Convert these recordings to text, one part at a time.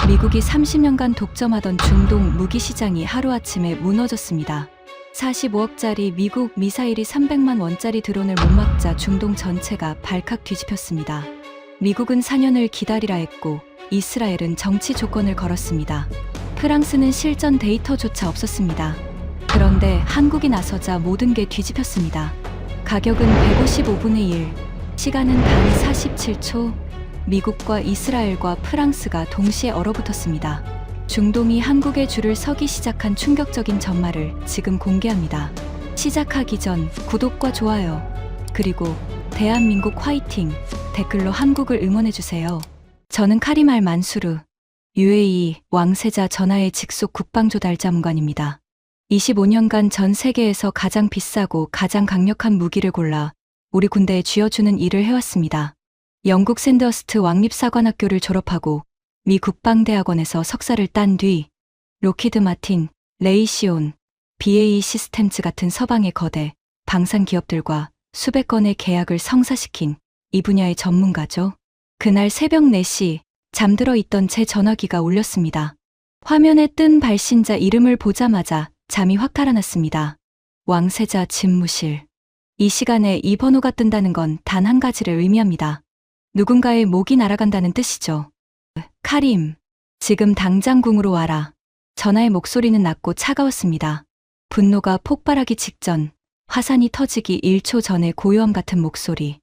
미국이 30년간 독점하던 중동 무기 시장이 하루아침에 무너졌습니다. 45억짜리 미국 미사일이 300만 원짜리 드론을 못 막자 중동 전체가 발칵 뒤집혔습니다. 미국은 4년을 기다리라 했고 이스라엘은 정치 조건을 걸었습니다. 프랑스는 실전 데이터조차 없었습니다. 그런데 한국이 나서자 모든 게 뒤집혔습니다. 가격은 155분의 1, 시간은 단 47초, 미국과 이스라엘과 프랑스가 동시에 얼어붙었습니다. 중동이 한국의 줄을 서기 시작한 충격적인 전말을 지금 공개합니다. 시작하기 전 구독과 좋아요, 그리고 대한민국 화이팅 댓글로 한국을 응원해주세요. 저는 카림 알 만수르, UAE 왕세자 전하의 직속 국방조달자문관입니다. 25년간 전 세계에서 가장 비싸고 가장 강력한 무기를 골라 우리 군대에 쥐어주는 일을 해왔습니다. 영국 샌더스트 왕립사관학교를 졸업하고 미 국방대학원에서 석사를 딴 뒤 로키드 마틴, 레이시온, BAE 시스템즈 같은 서방의 거대 방산 기업들과 수백 건의 계약을 성사시킨 이 분야의 전문가죠. 그날 새벽 4시 잠들어 있던 제 전화기가 울렸습니다. 화면에 뜬 발신자 이름을 보자마자 잠이 확 달아났습니다. 왕세자 집무실. 이 시간에 이 번호가 뜬다는 건 단 한 가지를 의미합니다. 누군가의 목이 날아간다는 뜻이죠. 카림, 지금 당장 궁으로 와라. 전하의 목소리는 낮고 차가웠습니다. 분노가 폭발하기 직전, 화산이 터지기 1초 전의 고요함 같은 목소리.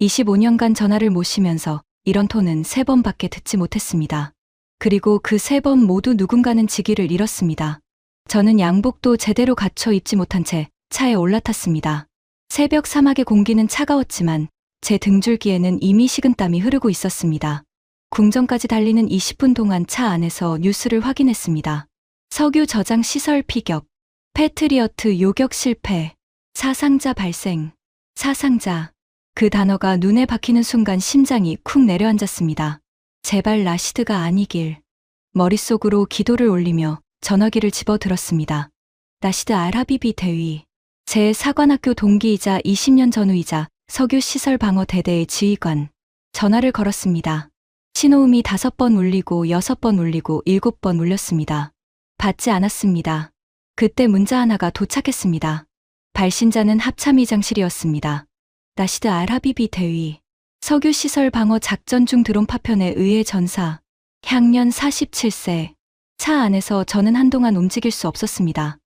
25년간 전하를 모시면서 이런 톤은 3번밖에 듣지 못했습니다. 그리고 그 3번 모두 누군가는 직위를 잃었습니다. 저는 양복도 제대로 갖춰 입지 못한 채 차에 올라탔습니다. 새벽 사막의 공기는 차가웠지만 제 등줄기에는 이미 식은땀이 흐르고 있었습니다. 궁전까지 달리는 20분 동안 차 안에서 뉴스를 확인했습니다. 석유 저장 시설 피격, 패트리어트 요격 실패, 사상자 발생, 사상자. 그 단어가 눈에 박히는 순간 심장이 쿵 내려앉았습니다. 제발 라시드가 아니길. 머릿속으로 기도를 올리며 전화기를 집어들었습니다. 라시드 알하비비 대위. 제 사관학교 동기이자 20년 전우이자 석유시설 방어 대대의 지휘관. 전화를 걸었습니다. 신호음이 5번 울리고 6번 울리고 7번 울렸습니다. 받지 않았습니다. 그때 문자 하나가 도착했습니다. 발신자는 합참의장실이었습니다. 라시드 알하비비 대위. 석유시설 방어 작전 중 드론 파편에 의해 전사. 향년 47세. 차 안에서 저는 한동안 움직일 수 없었습니다.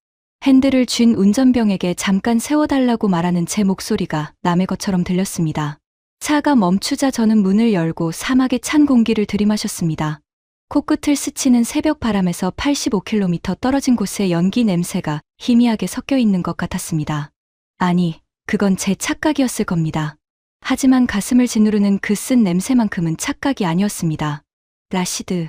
핸들을 쥔 운전병에게 잠깐 세워달라고 말하는 제 목소리가 남의 것처럼 들렸습니다. 차가 멈추자 저는 문을 열고 사막의 찬 공기를 들이마셨습니다. 코끝을 스치는 새벽 바람에서 85km 떨어진 곳에 연기 냄새가 희미하게 섞여 있는 것 같았습니다. 아니, 그건 제 착각이었을 겁니다. 하지만 가슴을 짓누르는 그 쓴 냄새만큼은 착각이 아니었습니다. 라시드.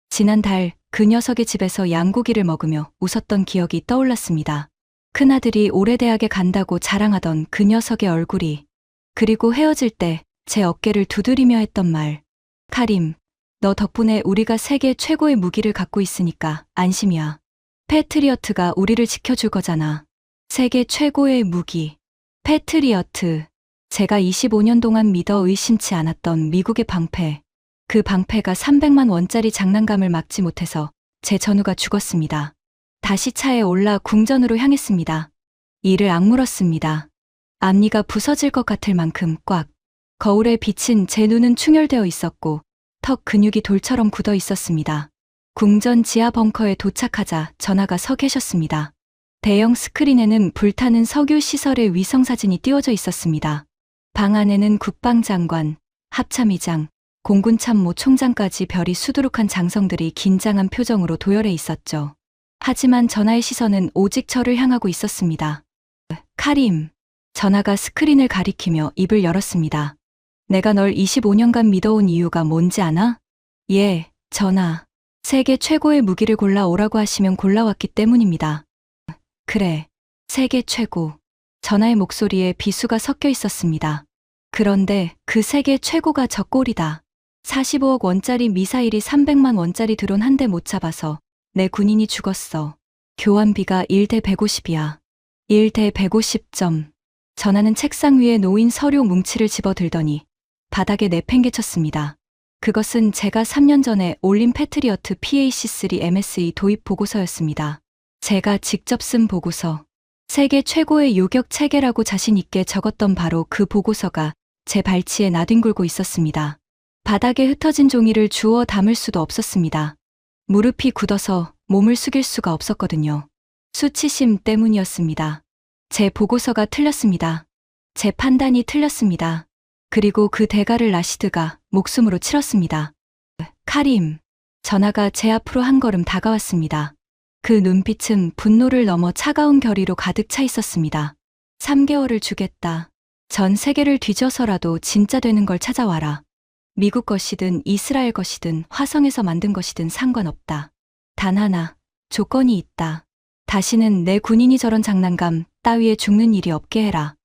지난달 그 녀석의 집에서 양고기를 먹으며 웃었던 기억이 떠올랐습니다. 큰아들이 올해 대학에 간다고 자랑하던 그 녀석의 얼굴이. 그리고 헤어질 때 제 어깨를 두드리며 했던 말. 카림, 너 덕분에 우리가 세계 최고의 무기를 갖고 있으니까 안심이야. 패트리어트가 우리를 지켜줄 거잖아. 세계 최고의 무기. 패트리어트. 제가 25년 동안 믿어 의심치 않았던 미국의 방패. 그 방패가 300만 원짜리 장난감을 막지 못해서 제 전우가 죽었습니다. 다시 차에 올라 궁전으로 향했습니다. 이를 악물었습니다. 앞니가 부서질 것 같을 만큼 꽉. 거울에 비친 제 눈은 충혈되어 있었고 턱 근육이 돌처럼 굳어 있었습니다. 궁전 지하 벙커에 도착하자 전하가 서 계셨습니다. 대형 스크린에는 불타는 석유 시설의 위성사진이 띄워져 있었습니다. 방 안에는 국방장관, 합참의장, 공군참모 총장까지 별이 수두룩한 장성들이 긴장한 표정으로 도열해 있었죠. 하지만 전하의 시선은 오직 저를 향하고 있었습니다. 카림. 전하가 스크린을 가리키며 입을 열었습니다. 내가 널 25년간 믿어온 이유가 뭔지 아나? 예, 전하. 세계 최고의 무기를 골라오라고 하시면 골라왔기 때문입니다. 그래, 세계 최고. 전하의 목소리에 비수가 섞여 있었습니다. 그런데 그 세계 최고가 저 꼴이다. 45억 원짜리 미사일이 300만 원짜리 드론 한 대 못 잡아서 내 군인이 죽었어. 교환비가 1대 150이야. 1대 150점. 전하는 책상 위에 놓인 서류 뭉치를 집어들더니 바닥에 내팽개쳤습니다. 그것은 제가 3년 전에 올린 패트리어트 PAC3 MSE 도입 보고서였습니다. 제가 직접 쓴 보고서. 세계 최고의 요격 체계라고 자신 있게 적었던 바로 그 보고서가 제 발치에 나뒹굴고 있었습니다. 바닥에 흩어진 종이를 주워 담을 수도 없었습니다. 무릎이 굳어서 몸을 숙일 수가 없었거든요. 수치심 때문이었습니다. 제 보고서가 틀렸습니다. 제 판단이 틀렸습니다. 그리고 그 대가를 라시드가 목숨으로 치렀습니다. 카림. 전화가 제 앞으로 한 걸음 다가왔습니다. 그 눈빛은 분노를 넘어 차가운 결의로 가득 차 있었습니다. 3개월을 주겠다. 전 세계를 뒤져서라도 진짜 되는 걸 찾아와라. 미국 것이든 이스라엘 것이든 화성에서 만든 것이든 상관없다. 단 하나, 조건이 있다. 다시는 내 군인이 저런 장난감 따위에 죽는 일이 없게 해라.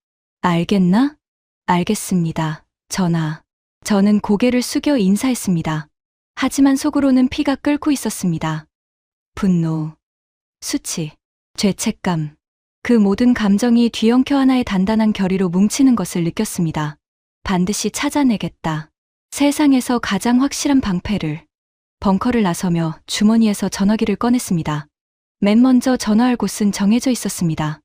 알겠나? 알겠습니다. 전하. 저는 고개를 숙여 인사했습니다. 하지만 속으로는 피가 끓고 있었습니다. 분노, 수치, 죄책감. 그 모든 감정이 뒤엉켜 하나의 단단한 결의로 뭉치는 것을 느꼈습니다. 반드시 찾아내겠다. 세상에서 가장 확실한 방패를. 벙커를 나서며 주머니에서 전화기를 꺼냈습니다. 맨 먼저 전화할 곳은 정해져 있었습니다.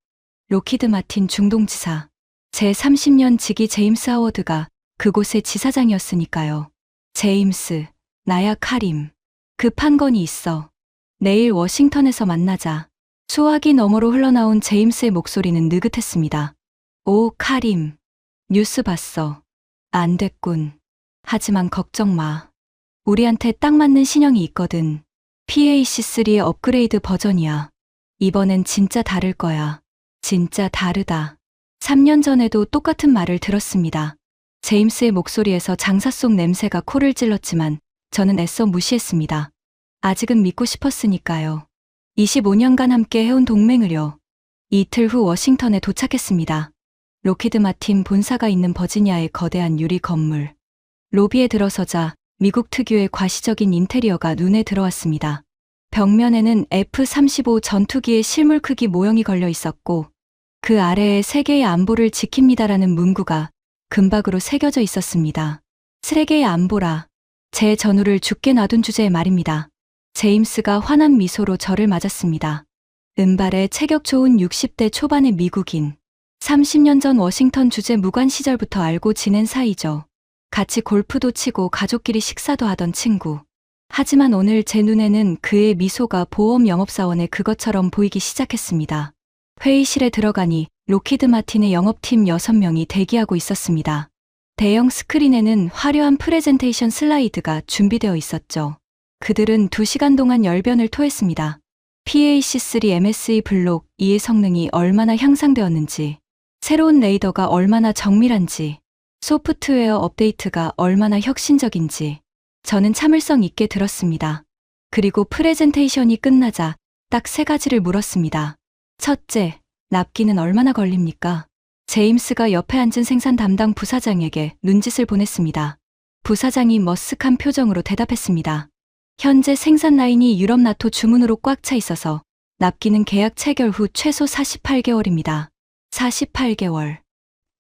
로키드 마틴 중동지사. 제 30년 지기 제임스 하워드가 그곳의 지사장이었으니까요. 제임스, 나야 카림. 급한 건이 있어. 내일 워싱턴에서 만나자. 수화기 너머로 흘러나온 제임스의 목소리는 느긋했습니다. 오, 카림. 뉴스 봤어. 안 됐군. 하지만 걱정 마. 우리한테 딱 맞는 신형이 있거든. PAC3의 업그레이드 버전이야. 이번엔 진짜 다를 거야. 진짜 다르다. 3년 전에도 똑같은 말을 들었습니다. 제임스의 목소리에서 장사 속 냄새가 코를 찔렀지만 저는 애써 무시했습니다. 아직은 믿고 싶었으니까요. 25년간 함께 해온 동맹을요. 이틀 후 워싱턴에 도착했습니다. 로키드 마틴 본사가 있는 버지니아의 거대한 유리 건물. 로비에 들어서자 미국 특유의 과시적인 인테리어가 눈에 들어왔습니다. 벽면에는 F-35 전투기의 실물 크기 모형이 걸려 있었고 그 아래에 세계의 안보를 지킵니다라는 문구가 금박으로 새겨져 있었습니다. 세계의 안보라. 제 전우를 죽게 놔둔 주제의 말입니다. 제임스가 환한 미소로 저를 맞았습니다. 은발에 체격 좋은 60대 초반의 미국인. 30년 전 워싱턴 주재 무관 시절부터 알고 지낸 사이죠. 같이 골프도 치고 가족끼리 식사도 하던 친구. 하지만 오늘 제 눈에는 그의 미소가 보험 영업사원의 그것처럼 보이기 시작했습니다. 회의실에 들어가니 로키드 마틴의 영업팀 6명이 대기하고 있었습니다. 대형 스크린에는 화려한 프레젠테이션 슬라이드가 준비되어 있었죠. 그들은 2시간 동안 열변을 토했습니다. PAC3 MSE 블록 2의 성능이 얼마나 향상되었는지, 새로운 레이더가 얼마나 정밀한지, 소프트웨어 업데이트가 얼마나 혁신적인지 저는 참을성 있게 들었습니다. 그리고 프레젠테이션이 끝나자 딱 3가지를 물었습니다. 첫째, 납기는 얼마나 걸립니까? 제임스가 옆에 앉은 생산 담당 부사장에게 눈짓을 보냈습니다. 부사장이 머쓱한 표정으로 대답했습니다. 현재 생산 라인이 유럽 나토 주문으로 꽉 차 있어서 납기는 계약 체결 후 최소 48개월입니다. 48개월.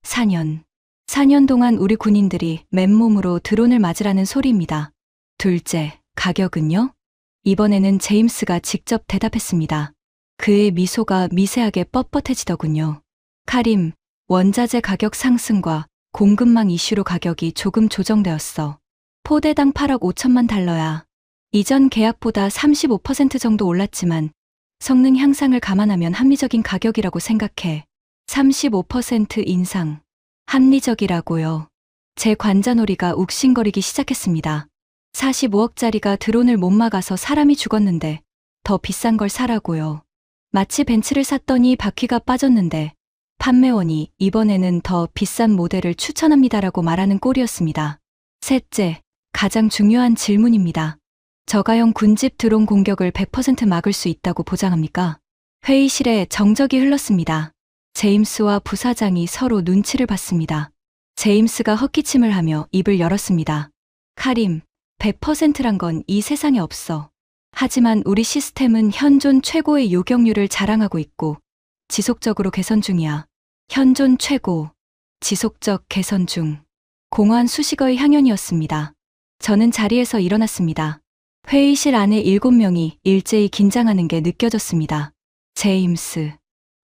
4년. 4년 동안 우리 군인들이 맨몸으로 드론을 맞으라는 소리입니다. 둘째, 가격은요? 이번에는 제임스가 직접 대답했습니다. 그의 미소가 미세하게 뻣뻣해지더군요. 카림, 원자재 가격 상승과 공급망 이슈로 가격이 조금 조정되었어. 포대당 8억 5천만 달러야. 이전 계약보다 35% 정도 올랐지만 성능 향상을 감안하면 합리적인 가격이라고 생각해. 35% 인상. 합리적이라고요. 제 관자놀이가 욱신거리기 시작했습니다. 45억짜리가 드론을 못 막아서 사람이 죽었는데 더 비싼 걸 사라고요. 마치 벤츠를 샀더니 바퀴가 빠졌는데 판매원이 이번에는 더 비싼 모델을 추천합니다라고 말하는 꼴이었습니다. 셋째, 가장 중요한 질문입니다. 저가형 군집 드론 공격을 100% 막을 수 있다고 보장합니까? 회의실에 정적이 흘렀습니다. 제임스와 부사장이 서로 눈치를 봤습니다. 제임스가 헛기침을 하며 입을 열었습니다. 카림, 100%란 건 이 세상에 없어. 하지만 우리 시스템은 현존 최고의 요격률을 자랑하고 있고 지속적으로 개선 중이야. 현존 최고, 지속적 개선 중. 공허한 수식어의 향연이었습니다. 저는 자리에서 일어났습니다. 회의실 안에 7명이 일제히 긴장하는 게 느껴졌습니다. 제임스,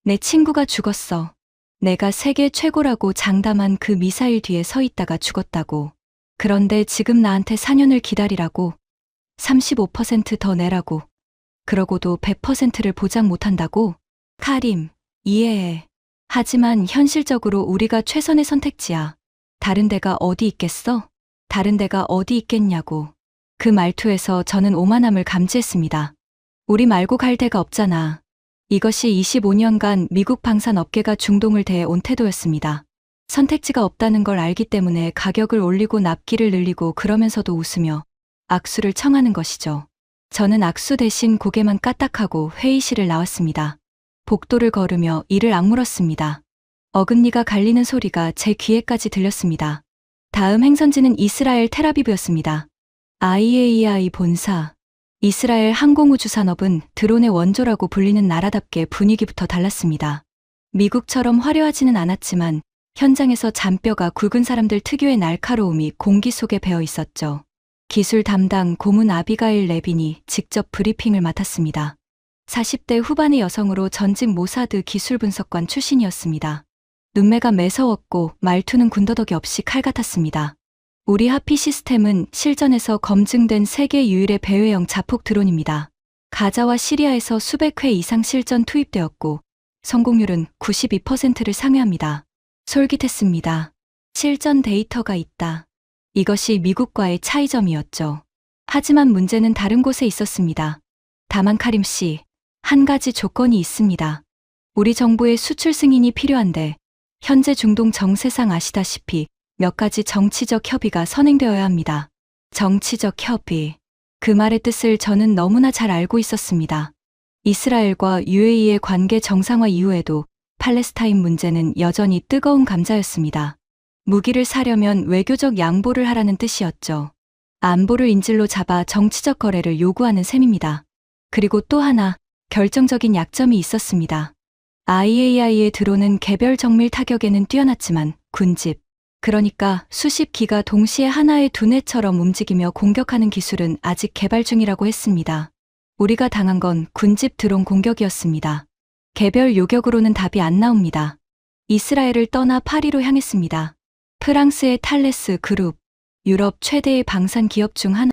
내 친구가 죽었어. 내가 세계 최고라고 장담한 그 미사일 뒤에 서 있다가 죽었다고. 그런데 지금 나한테 4년을 기다리라고. 35%더 내라고. 그러고도 100%를 보장 못한다고? 카림, 이해해. 하지만 현실적으로 우리가 최선의 선택지야. 다른 데가 어디 있겠어? 다른 데가 어디 있겠냐고. 그 말투에서 저는 오만함을 감지했습니다. 우리 말고 갈 데가 없잖아. 이것이 25년간 미국 방산 업계가 중동을 대해온 태도였습니다. 선택지가 없다는 걸 알기 때문에 가격을 올리고 납기를 늘리고 그러면서도 웃으며 악수를 청하는 것이죠. 저는 악수 대신 고개만 까딱하고 회의실을 나왔습니다. 복도를 걸으며 이를 악물었습니다. 어금니가 갈리는 소리가 제 귀에까지 들렸습니다. 다음 행선지는 이스라엘 텔아비브였습니다. IAEA 본사. 이스라엘 항공우주산업은 드론의 원조라고 불리는 나라답게 분위기부터 달랐습니다. 미국처럼 화려하지는 않았지만 현장에서 잔뼈가 굵은 사람들 특유의 날카로움이 공기 속에 배어 있었죠. 기술 담당 고문 아비가일 레빈이 직접 브리핑을 맡았습니다. 40대 후반의 여성으로 전직 모사드 기술 분석관 출신이었습니다. 눈매가 매서웠고 말투는 군더더기 없이 칼 같았습니다. 우리 하피 시스템은 실전에서 검증된 세계 유일의 배회형 자폭 드론입니다. 가자와 시리아에서 수백 회 이상 실전 투입되었고 성공률은 92%를 상회합니다. 솔깃했습니다. 실전 데이터가 있다. 이것이 미국과의 차이점이었죠. 하지만 문제는 다른 곳에 있었습니다. 다만 카림 씨, 한 가지 조건이 있습니다. 우리 정부의 수출 승인이 필요한데 현재 중동 정세상 아시다시피 몇 가지 정치적 협의가 선행되어야 합니다. 정치적 협의. 그 말의 뜻을 저는 너무나 잘 알고 있었습니다. 이스라엘과 UAE의 관계 정상화 이후에도 팔레스타인 문제는 여전히 뜨거운 감자였습니다. 무기를 사려면 외교적 양보를 하라는 뜻이었죠. 안보를 인질로 잡아 정치적 거래를 요구하는 셈입니다. 그리고 또 하나 결정적인 약점이 있었습니다. IAEA의 드론은 개별 정밀 타격에는 뛰어났지만 군집, 그러니까 수십 기가 동시에 하나의 두뇌처럼 움직이며 공격하는 기술은 아직 개발 중이라고 했습니다. 우리가 당한 건 군집 드론 공격이었습니다. 개별 요격으로는 답이 안 나옵니다. 이스라엘을 떠나 파리로 향했습니다. 프랑스의 탈레스 그룹, 유럽 최대의 방산 기업 중 하나.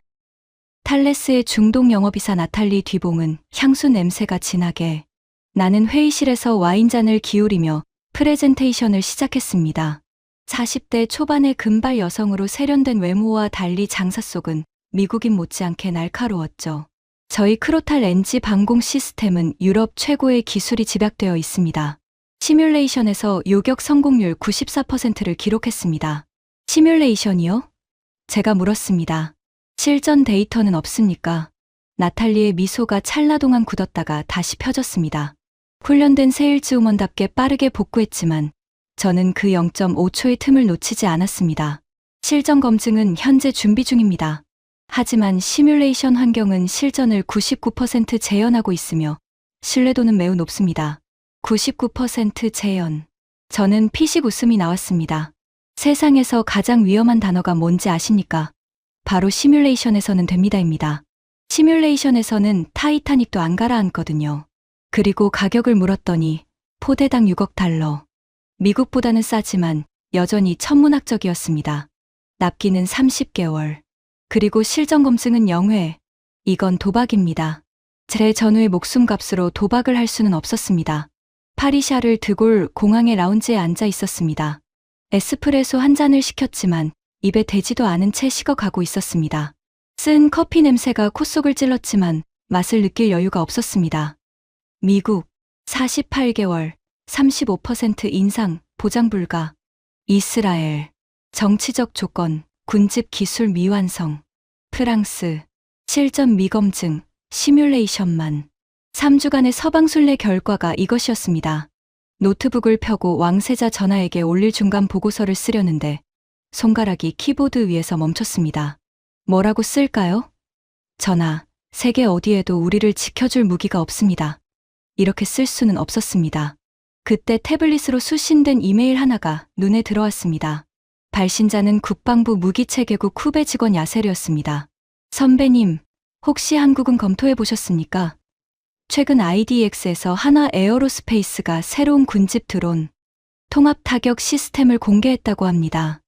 탈레스의 중동 영업이사 나탈리 뒤봉은 향수 냄새가 진하게. 나는 회의실에서 와인잔을 기울이며 프레젠테이션을 시작했습니다. 40대 초반의 금발 여성으로 세련된 외모와 달리 장사 속은 미국인 못지않게 날카로웠죠. 저희 크로탈 NG 방공 시스템은 유럽 최고의 기술이 집약되어 있습니다. 시뮬레이션에서 요격 성공률 94%를 기록했습니다. 시뮬레이션이요? 제가 물었습니다. 실전 데이터는 없습니까? 나탈리의 미소가 찰나 동안 굳었다가 다시 펴졌습니다. 훈련된 세일즈우먼답게 빠르게 복구했지만 저는 그 0.5초의 틈을 놓치지 않았습니다. 실전 검증은 현재 준비 중입니다. 하지만 시뮬레이션 환경은 실전을 99% 재현하고 있으며 신뢰도는 매우 높습니다. 99% 재현. 저는 피식 웃음이 나왔습니다. 세상에서 가장 위험한 단어가 뭔지 아십니까? 바로 시뮬레이션에서는 됩니다입니다. 시뮬레이션에서는 타이타닉도 안 가라앉거든요. 그리고 가격을 물었더니 포대당 6억 달러. 미국보다는 싸지만 여전히 천문학적이었습니다. 납기는 30개월. 그리고 실전 검증은 0회. 이건 도박입니다. 제 전후의 목숨값으로 도박을 할 수는 없었습니다. 파리샤를 드골 공항의 라운지에 앉아 있었습니다. 에스프레소 한 잔을 시켰지만 입에 대지도 않은 채 식어가고 있었습니다. 쓴 커피 냄새가 콧속을 찔렀지만 맛을 느낄 여유가 없었습니다. 미국 48개월 35% 인상 보장 불가. 이스라엘 정치적 조건 군집 기술 미완성. 프랑스 실전 미검증 시뮬레이션만. 3주간의 서방순례 결과가 이것이었습니다. 노트북을 펴고 왕세자 전하에게 올릴 중간 보고서를 쓰려는데 손가락이 키보드 위에서 멈췄습니다. 뭐라고 쓸까요? 전하, 세계 어디에도 우리를 지켜줄 무기가 없습니다. 이렇게 쓸 수는 없었습니다. 그때 태블릿으로 수신된 이메일 하나가 눈에 들어왔습니다. 발신자는 국방부 무기체계국 후배 직원 야세르였습니다. 선배님, 혹시 한국은 검토해 보셨습니까? 최근 IDX에서 한화 에어로스페이스가 새로운 군집 드론, 통합 타격 시스템을 공개했다고 합니다.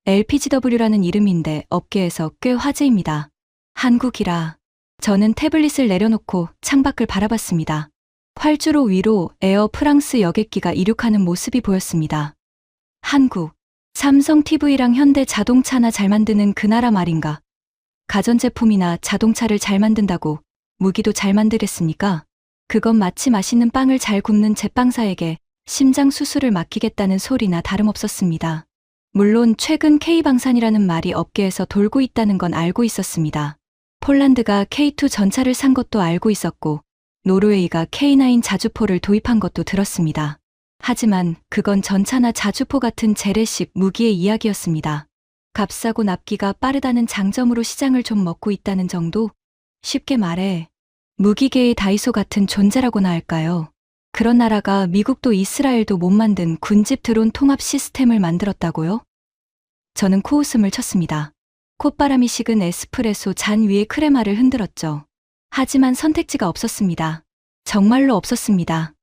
LPGW라는 이름인데 업계에서 꽤 화제입니다. 한국이라. 저는 태블릿을 내려놓고 창밖을 바라봤습니다. 활주로 위로 에어 프랑스 여객기가 이륙하는 모습이 보였습니다. 한국, 삼성 TV랑 현대 자동차나 잘 만드는 그 나라 말인가? 가전제품이나 자동차를 잘 만든다고 무기도 잘 만들겠습니까? 그건 마치 맛있는 빵을 잘 굽는 제빵사에게 심장 수술을 맡기겠다는 소리나 다름없었습니다. 물론 최근 K방산이라는 말이 업계에서 돌고 있다는 건 알고 있었습니다. 폴란드가 K2 전차를 산 것도 알고 있었고 노르웨이가 K9 자주포를 도입한 것도 들었습니다. 하지만 그건 전차나 자주포 같은 재래식 무기의 이야기였습니다. 값싸고 납기가 빠르다는 장점으로 시장을 좀 먹고 있다는 정도? 쉽게 말해 무기계의 다이소 같은 존재라고나 할까요? 그런 나라가 미국도 이스라엘도 못 만든 군집 드론 통합 시스템을 만들었다고요? 저는 코웃음을 쳤습니다. 콧바람이 식은 에스프레소 잔 위에 크레마를 흔들었죠. 하지만 선택지가 없었습니다. 정말로 없었습니다.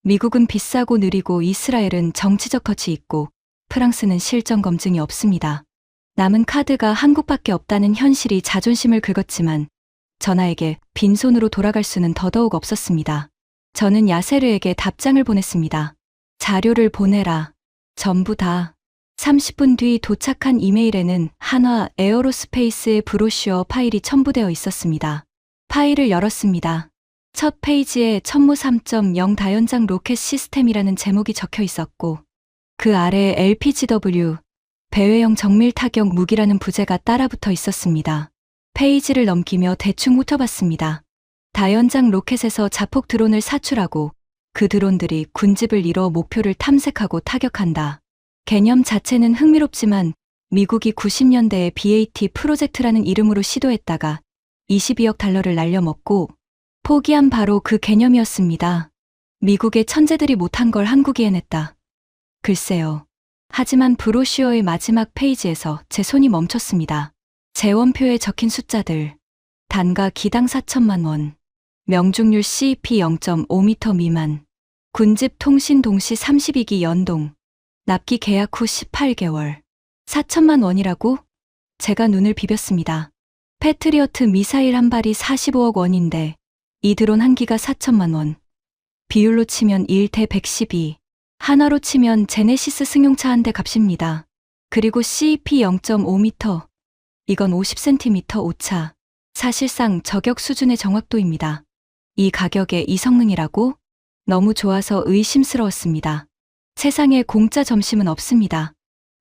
미국은 비싸고 느리고 이스라엘은 정치적 덫이 있고 프랑스는 실전 검증이 없습니다. 남은 카드가 한국밖에 없다는 현실이 자존심을 긁었지만 전하에게 빈손으로 돌아갈 수는 더더욱 없었습니다. 저는 야세르에게 답장을 보냈습니다. 자료를 보내라. 전부 다. 30분 뒤 도착한 이메일에는 한화 에어로스페이스의 브로셔 파일이 첨부되어 있었습니다. 파일을 열었습니다. 첫 페이지에 천무 3.0 다연장 로켓 시스템이라는 제목이 적혀 있었고 그 아래에 LPGW, 배회형 정밀 타격 무기라는 부제가 따라붙어 있었습니다. 페이지를 넘기며 대충 훑어봤습니다. 다연장 로켓에서 자폭 드론을 사출하고 그 드론들이 군집을 이뤄 목표를 탐색하고 타격한다. 개념 자체는 흥미롭지만 미국이 90년대에 BAT 프로젝트라는 이름으로 시도했다가 22억 달러를 날려먹고 포기한 바로 그 개념이었습니다. 미국의 천재들이 못한 걸 한국이 해냈다. 글쎄요. 하지만 브로슈어의 마지막 페이지에서 제 손이 멈췄습니다. 재원표에 적힌 숫자들. 단가 기당 4천만 원. 명중률 CEP 0.5m 미만. 군집 통신 동시 32기 연동. 납기 계약 후 18개월. 4천만 원이라고? 제가 눈을 비볐습니다. 패트리어트 미사일 한 발이 45억 원인데 이 드론 한 기가 4천만 원. 비율로 치면 1대 112. 하나로 치면 제네시스 승용차 한 대 값입니다. 그리고 CEP 0.5m. 이건 50cm 오차. 사실상 저격 수준의 정확도입니다. 이 가격에 이 성능이라고? 너무 좋아서 의심스러웠습니다. 세상에 공짜 점심은 없습니다.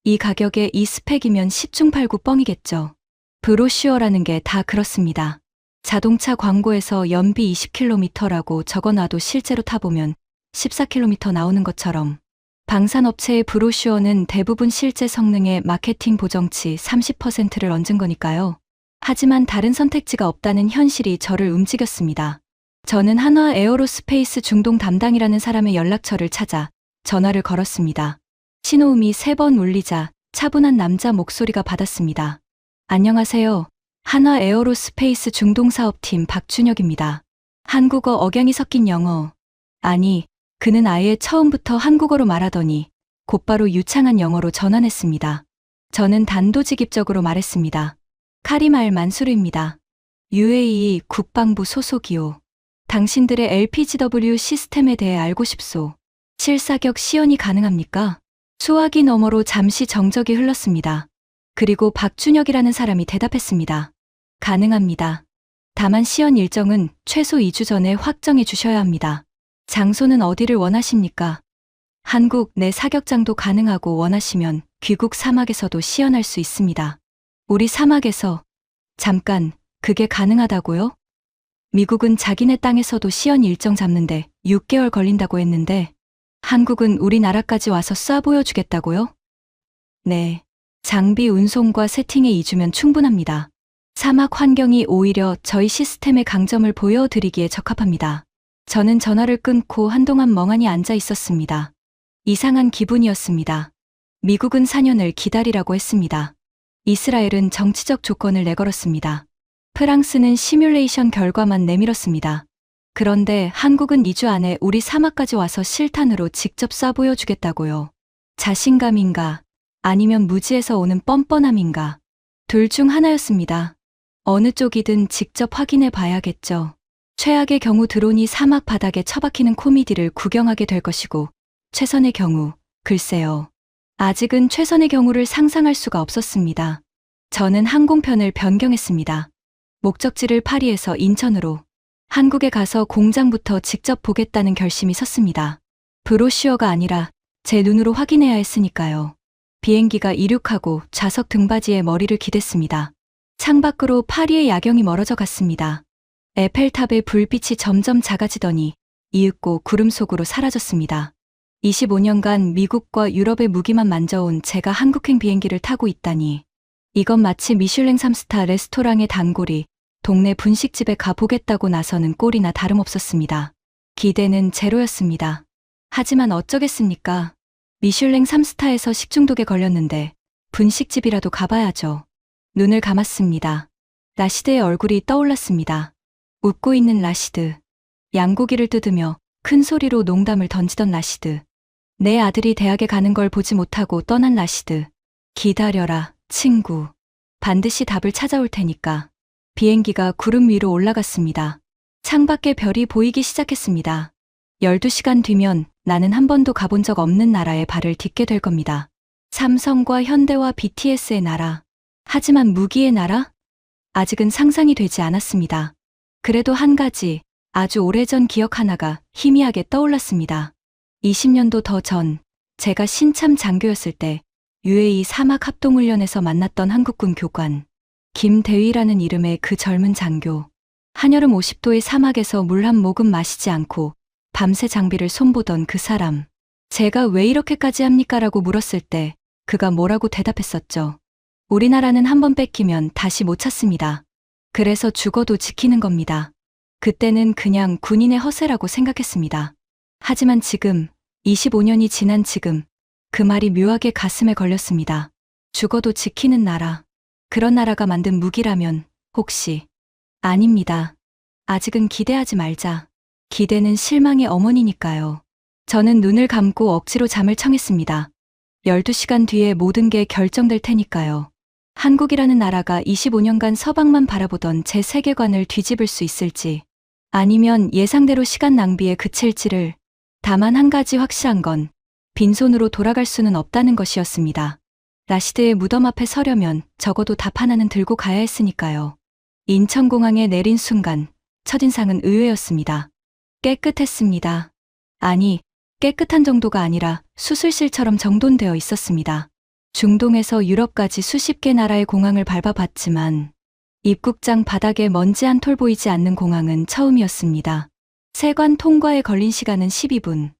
이 가격에 이 스펙이면 10중 8구 뻥이겠죠. 브로슈어라는 게 다 그렇습니다. 자동차 광고에서 연비 20km라고 적어놔도 실제로 타보면 14km 나오는 것처럼 방산업체의 브로슈어는 대부분 실제 성능의 마케팅 보정치 30%를 얹은 거니까요. 하지만 다른 선택지가 없다는 현실이 저를 움직였습니다. 저는 한화 에어로스페이스 중동 담당이라는 사람의 연락처를 찾아 전화를 걸었습니다. 신호음이 3번 울리자 차분한 남자 목소리가 받았습니다. 안녕하세요. 한화 에어로스페이스 중동 사업팀 박준혁입니다. 한국어 억양이 섞인 영어. 아니, 그는 아예 처음부터 한국어로 말하더니 곧바로 유창한 영어로 전환했습니다. 저는 단도직입적으로 말했습니다. 카림 알 만수르입니다. UAE 국방부 소속이요. 당신들의 LPGW 시스템에 대해 알고 싶소. 실사격 시연이 가능합니까? 수화기 너머로 잠시 정적이 흘렀습니다. 그리고 박준혁이라는 사람이 대답했습니다. 가능합니다. 다만 시연 일정은 최소 2주 전에 확정해 주셔야 합니다. 장소는 어디를 원하십니까? 한국 내 사격장도 가능하고 원하시면 귀국 사막에서도 시연할 수 있습니다. 우리 사막에서 잠깐 그게 가능하다고요? 미국은 자기네 땅에서도 시연 일정 잡는데 6개월 걸린다고 했는데 한국은 우리나라까지 와서 쏴 보여주겠다고요? 네. 장비 운송과 세팅에 2주면 충분합니다. 사막 환경이 오히려 저희 시스템의 강점을 보여드리기에 적합합니다. 저는 전화를 끊고 한동안 멍하니 앉아 있었습니다. 이상한 기분이었습니다. 미국은 4년을 기다리라고 했습니다. 이스라엘은 정치적 조건을 내걸었습니다. 프랑스는 시뮬레이션 결과만 내밀었습니다. 그런데 한국은 2주 안에 우리 사막까지 와서 실탄으로 직접 쏴 보여주겠다고요. 자신감인가? 아니면 무지에서 오는 뻔뻔함인가? 둘 중 하나였습니다. 어느 쪽이든 직접 확인해 봐야겠죠. 최악의 경우 드론이 사막 바닥에 처박히는 코미디를 구경하게 될 것이고, 최선의 경우, 글쎄요. 아직은 최선의 경우를 상상할 수가 없었습니다. 저는 항공편을 변경했습니다. 목적지를 파리에서 인천으로, 한국에 가서 공장부터 직접 보겠다는 결심이 섰습니다. 브로슈어가 아니라 제 눈으로 확인해야 했으니까요. 비행기가 이륙하고 좌석 등받이에 머리를 기댔습니다. 창밖으로 파리의 야경이 멀어져 갔습니다. 에펠탑의 불빛이 점점 작아지더니 이윽고 구름 속으로 사라졌습니다. 25년간 미국과 유럽의 무기만 만져온 제가 한국행 비행기를 타고 있다니. 이건 마치 미슐랭 3스타 레스토랑의 단골이 동네 분식집에 가보겠다고 나서는 꼴이나 다름없었습니다. 기대는 제로였습니다. 하지만 어쩌겠습니까? 미슐랭 3스타에서 식중독에 걸렸는데 분식집이라도 가봐야죠. 눈을 감았습니다. 라시드의 얼굴이 떠올랐습니다. 웃고 있는 라시드. 양고기를 뜯으며 큰 소리로 농담을 던지던 라시드. 내 아들이 대학에 가는 걸 보지 못하고 떠난 라시드. 기다려라, 친구. 반드시 답을 찾아올 테니까. 비행기가 구름 위로 올라갔습니다. 창밖에 별이 보이기 시작했습니다. 12시간 뒤면 나는 한 번도 가본 적 없는 나라에 발을 딛게 될 겁니다. 삼성과 현대와 BTS의 나라. 하지만 무기의 나라? 아직은 상상이 되지 않았습니다. 그래도 한 가지, 아주 오래전 기억 하나가 희미하게 떠올랐습니다. 20년도 더 전, 제가 신참 장교였을 때 UAE 사막 합동훈련에서 만났던 한국군 교관. 김대위라는 이름의 그 젊은 장교. 한여름 50도의 사막에서 물 한 모금 마시지 않고 밤새 장비를 손보던 그 사람. 제가 왜 이렇게까지 합니까? 라고 물었을 때 그가 뭐라고 대답했었죠. 우리나라는 한 번 뺏기면 다시 못 찾습니다. 그래서 죽어도 지키는 겁니다. 그때는 그냥 군인의 허세라고 생각했습니다. 하지만 지금, 25년이 지난 지금, 그 말이 묘하게 가슴에 걸렸습니다. 죽어도 지키는 나라. 그런 나라가 만든 무기라면 혹시 아닙니다. 아직은 기대하지 말자. 기대는 실망의 어머니니까요. 저는 눈을 감고 억지로 잠을 청했습니다. 12시간 뒤에 모든 게 결정될 테니까요. 한국이라는 나라가 25년간 서방만 바라보던 제 세계관을 뒤집을 수 있을지, 아니면 예상대로 시간 낭비에 그칠지를. 다만 한 가지 확실한 건 빈손으로 돌아갈 수는 없다는 것이었습니다. 라시드의 무덤 앞에 서려면 적어도 답 하나는 들고 가야 했으니까요. 인천공항에 내린 순간 첫인상은 의외였습니다. 깨끗했습니다. 아니, 깨끗한 정도가 아니라 수술실처럼 정돈되어 있었습니다. 중동에서 유럽까지 수십 개 나라의 공항을 밟아봤지만 입국장 바닥에 먼지 한 톨 보이지 않는 공항은 처음이었습니다. 세관 통과에 걸린 시간은 12분.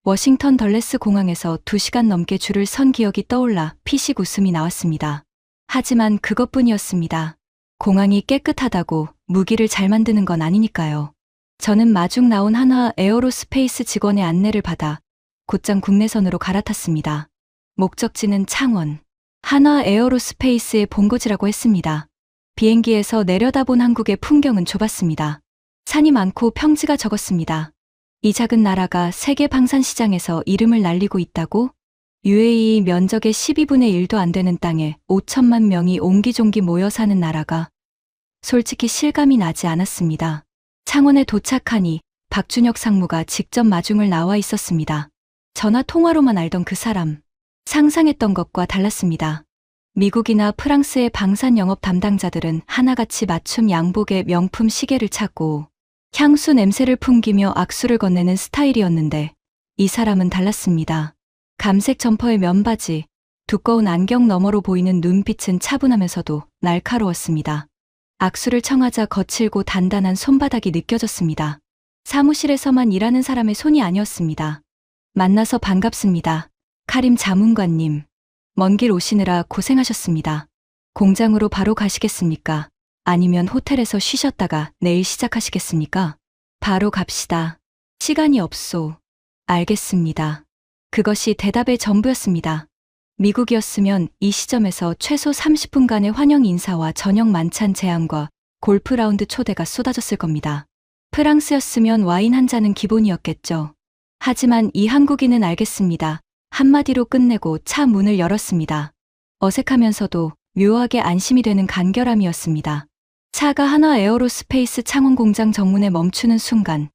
워싱턴 덜레스 공항에서 2시간 넘게 줄을 선 기억이 떠올라 피식 웃음이 나왔습니다. 하지만 그것뿐이었습니다. 공항이 깨끗하다고 무기를 잘 만드는 건 아니니까요. 저는 마중 나온 한화 에어로스페이스 직원의 안내를 받아 곧장 국내선으로 갈아탔습니다. 목적지는 창원. 한화 에어로스페이스의 본거지라고 했습니다. 비행기에서 내려다본 한국의 풍경은 좁았습니다. 산이 많고 평지가 적었습니다. 이 작은 나라가 세계 방산 시장에서 이름을 날리고 있다고? UAE 면적의 12분의 1도 안 되는 땅에 5천만 명이 옹기종기 모여 사는 나라가. 솔직히 실감이 나지 않았습니다. 창원에 도착하니 박준혁 상무가 직접 마중을 나와 있었습니다. 전화 통화로만 알던 그 사람. 상상했던 것과 달랐습니다. 미국이나 프랑스의 방산 영업 담당자들은 하나같이 맞춤 양복에 명품 시계를 차고 향수 냄새를 풍기며 악수를 건네는 스타일이었는데 이 사람은 달랐습니다. 감색 점퍼의 면바지, 두꺼운 안경 너머로 보이는 눈빛은 차분하면서도 날카로웠습니다. 악수를 청하자 거칠고 단단한 손바닥이 느껴졌습니다. 사무실에서만 일하는 사람의 손이 아니었습니다. 만나서 반갑습니다. 카림 자문관님. 먼 길 오시느라 고생하셨습니다. 공장으로 바로 가시겠습니까? 아니면 호텔에서 쉬셨다가 내일 시작하시겠습니까? 바로 갑시다. 시간이 없소. 알겠습니다. 그것이 대답의 전부였습니다. 미국이었으면 이 시점에서 최소 30분간의 환영 인사와 저녁 만찬 제안과 골프 라운드 초대가 쏟아졌을 겁니다. 프랑스였으면 와인 한 잔은 기본이었겠죠. 하지만 이 한국인은 알겠습니다. 한마디로 끝내고 차 문을 열었습니다. 어색하면서도 묘하게 안심이 되는 간결함이었습니다. 차가 한화 에어로스페이스 창원 공장 정문에 멈추는 순간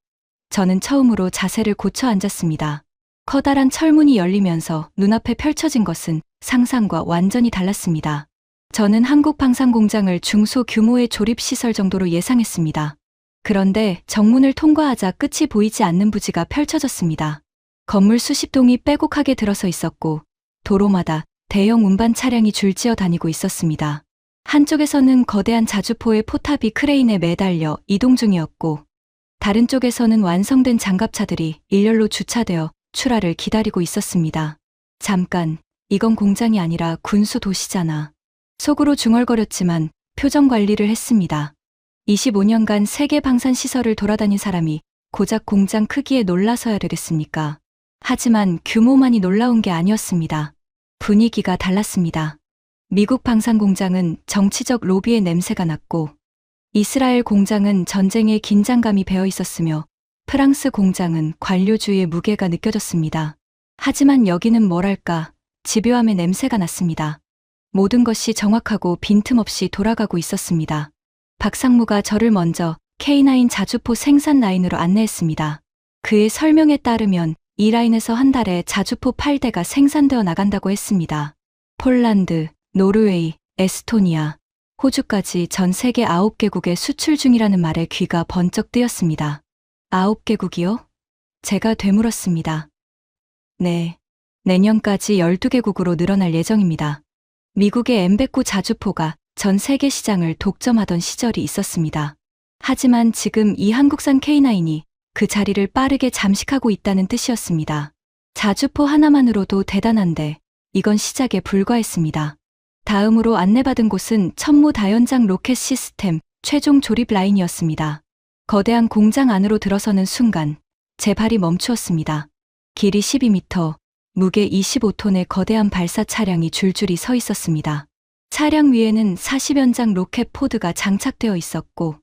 저는 처음으로 자세를 고쳐 앉았습니다. 커다란 철문이 열리면서 눈앞에 펼쳐진 것은 상상과 완전히 달랐습니다. 저는 한국방산공장을 중소 규모의 조립시설 정도로 예상했습니다. 그런데 정문을 통과하자 끝이 보이지 않는 부지가 펼쳐졌습니다. 건물 수십 동이 빼곡하게 들어서 있었고 도로마다 대형 운반 차량이 줄지어 다니고 있었습니다. 한쪽에서는 거대한 자주포의 포탑이 크레인에 매달려 이동 중이었고 다른 쪽에서는 완성된 장갑차들이 일렬로 주차되어 출하를 기다리고 있었습니다. 잠깐, 이건 공장이 아니라 군수 도시잖아. 속으로 중얼거렸지만 표정 관리를 했습니다. 25년간 세계 방산 시설을 돌아다닌 사람이 고작 공장 크기에 놀라서야 되겠습니까? 하지만 규모만이 놀라운 게 아니었습니다. 분위기가 달랐습니다. 미국 방산 공장은 정치적 로비의 냄새가 났고 이스라엘 공장은 전쟁의 긴장감이 배어 있었으며 프랑스 공장은 관료주의의 무게가 느껴졌습니다. 하지만 여기는 뭐랄까, 집요함의 냄새가 났습니다. 모든 것이 정확하고 빈틈없이 돌아가고 있었습니다. 박상무가 저를 먼저 K9 자주포 생산 라인으로 안내했습니다. 그의 설명에 따르면 이 라인에서 한 달에 자주포 8대가 생산되어 나간다고 했습니다. 폴란드, 노르웨이, 에스토니아, 호주까지 전 세계 9개국에 수출 중이라는 말에 귀가 번쩍 뜨였습니다. 9개국이요? 제가 되물었습니다. 네, 내년까지 12개국으로 늘어날 예정입니다. 미국의 M109 자주포가 전 세계 시장을 독점하던 시절이 있었습니다. 하지만 지금 이 한국산 K9이 그 자리를 빠르게 잠식하고 있다는 뜻이었습니다. 자주포 하나만으로도 대단한데 이건 시작에 불과했습니다. 다음으로 안내받은 곳은 천무다연장 로켓 시스템 최종 조립 라인이었습니다. 거대한 공장 안으로 들어서는 순간 제 발이 멈추었습니다. 길이 12m, 무게 25톤의 거대한 발사 차량이 줄줄이 서 있었습니다. 차량 위에는 40연장 로켓 포드가 장착되어 있었고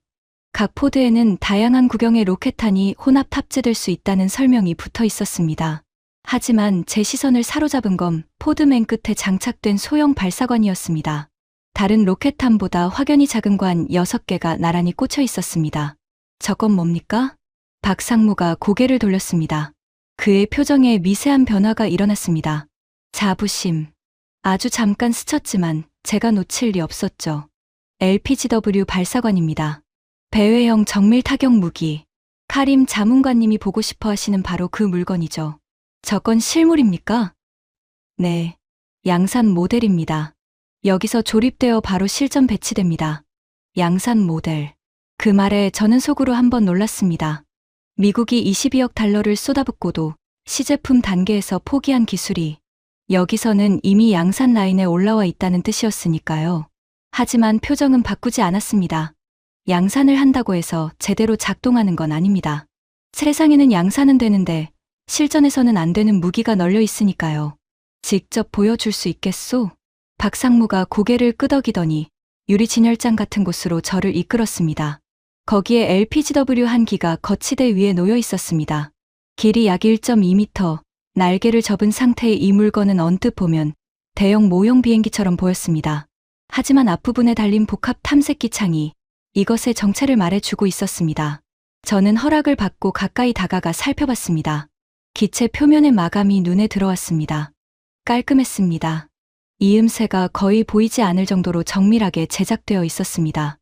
각 포드에는 다양한 구경의 로켓탄이 혼합 탑재될 수 있다는 설명이 붙어 있었습니다. 하지만 제 시선을 사로잡은 건 포드 맨 끝에 장착된 소형 발사관이었습니다. 다른 로켓탄보다 확연히 작은 관 6개가 나란히 꽂혀 있었습니다. 저건 뭡니까? 박상무가 고개를 돌렸습니다. 그의 표정에 미세한 변화가 일어났습니다. 자부심. 아주 잠깐 스쳤지만 제가 놓칠 리 없었죠. LPGW 발사관입니다. 배회형 정밀 타격 무기. 카림 자문관님이 보고 싶어 하시는 바로 그 물건이죠. 저건 실물입니까? 네. 양산 모델입니다. 여기서 조립되어 바로 실전 배치됩니다. 양산 모델. 그 말에 저는 속으로 한번 놀랐습니다. 미국이 22억 달러를 쏟아붓고도 시제품 단계에서 포기한 기술이 여기서는 이미 양산 라인에 올라와 있다는 뜻이었으니까요. 하지만 표정은 바꾸지 않았습니다. 양산을 한다고 해서 제대로 작동하는 건 아닙니다. 세상에는 양산은 되는데 실전에서는 안 되는 무기가 널려 있으니까요. 직접 보여줄 수 있겠소? 박상무가 고개를 끄덕이더니 유리 진열장 같은 곳으로 저를 이끌었습니다. 거기에 LPGW 한 기가 거치대 위에 놓여 있었습니다. 길이 약 1.2m, 날개를 접은 상태의 이 물건은 언뜻 보면 대형 모형 비행기처럼 보였습니다. 하지만 앞부분에 달린 복합 탐색기 창이 이것의 정체를 말해주고 있었습니다. 저는 허락을 받고 가까이 다가가 살펴봤습니다. 기체 표면의 마감이 눈에 들어왔습니다. 깔끔했습니다. 이음새가 거의 보이지 않을 정도로 정밀하게 제작되어 있었습니다.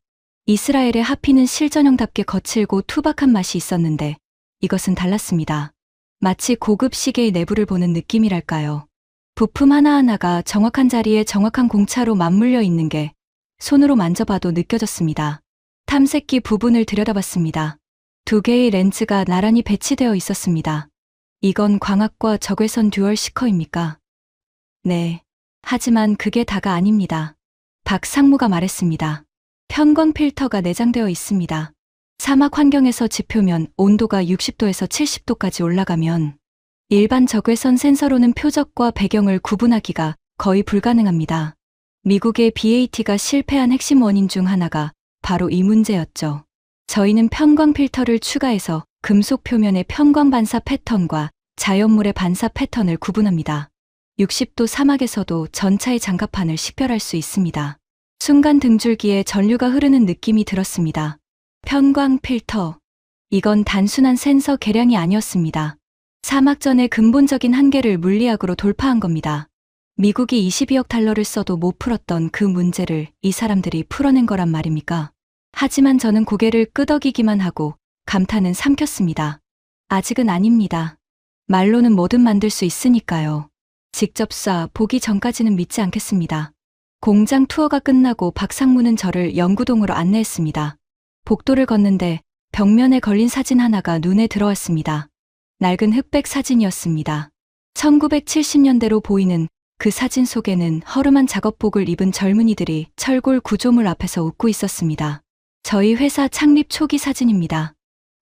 이스라엘의 하피는 실전형답게 거칠고 투박한 맛이 있었는데 이것은 달랐습니다. 마치 고급 시계의 내부를 보는 느낌이랄까요. 부품 하나하나가 정확한 자리에 정확한 공차로 맞물려 있는 게 손으로 만져봐도 느껴졌습니다. 탐색기 부분을 들여다봤습니다. 2개의 렌즈가 나란히 배치되어 있었습니다. 이건 광학과 적외선 듀얼 시커입니까? 네. 하지만 그게 다가 아닙니다. 박상무가 말했습니다. 편광 필터가 내장되어 있습니다. 사막 환경에서 지표면 온도가 60도에서 70도까지 올라가면 일반 적외선 센서로는 표적과 배경을 구분하기가 거의 불가능합니다. 미국의 BAT가 실패한 핵심 원인 중 하나가 바로 이 문제였죠. 저희는 편광 필터를 추가해서 금속 표면의 편광 반사 패턴과 자연물의 반사 패턴을 구분합니다. 60도 사막에서도 전차의 장갑판을 식별할 수 있습니다. 순간 등줄기에 전류가 흐르는 느낌이 들었습니다. 편광 필터. 이건 단순한 센서 개량이 아니었습니다. 사막전의 근본적인 한계를 물리학으로 돌파한 겁니다. 미국이 22억 달러를 써도 못 풀었던 그 문제를 이 사람들이 풀어낸 거란 말입니까? 하지만 저는 고개를 끄덕이기만 하고 감탄은 삼켰습니다. 아직은 아닙니다. 말로는 뭐든 만들 수 있으니까요. 직접 쏴 보기 전까지는 믿지 않겠습니다. 공장 투어가 끝나고 박상무는 저를 연구동으로 안내했습니다. 복도를 걷는데 벽면에 걸린 사진 하나가 눈에 들어왔습니다. 낡은 흑백 사진이었습니다. 1970년대로 보이는 그 사진 속에는 허름한 작업복을 입은 젊은이들이 철골 구조물 앞에서 웃고 있었습니다. 저희 회사 창립 초기 사진입니다.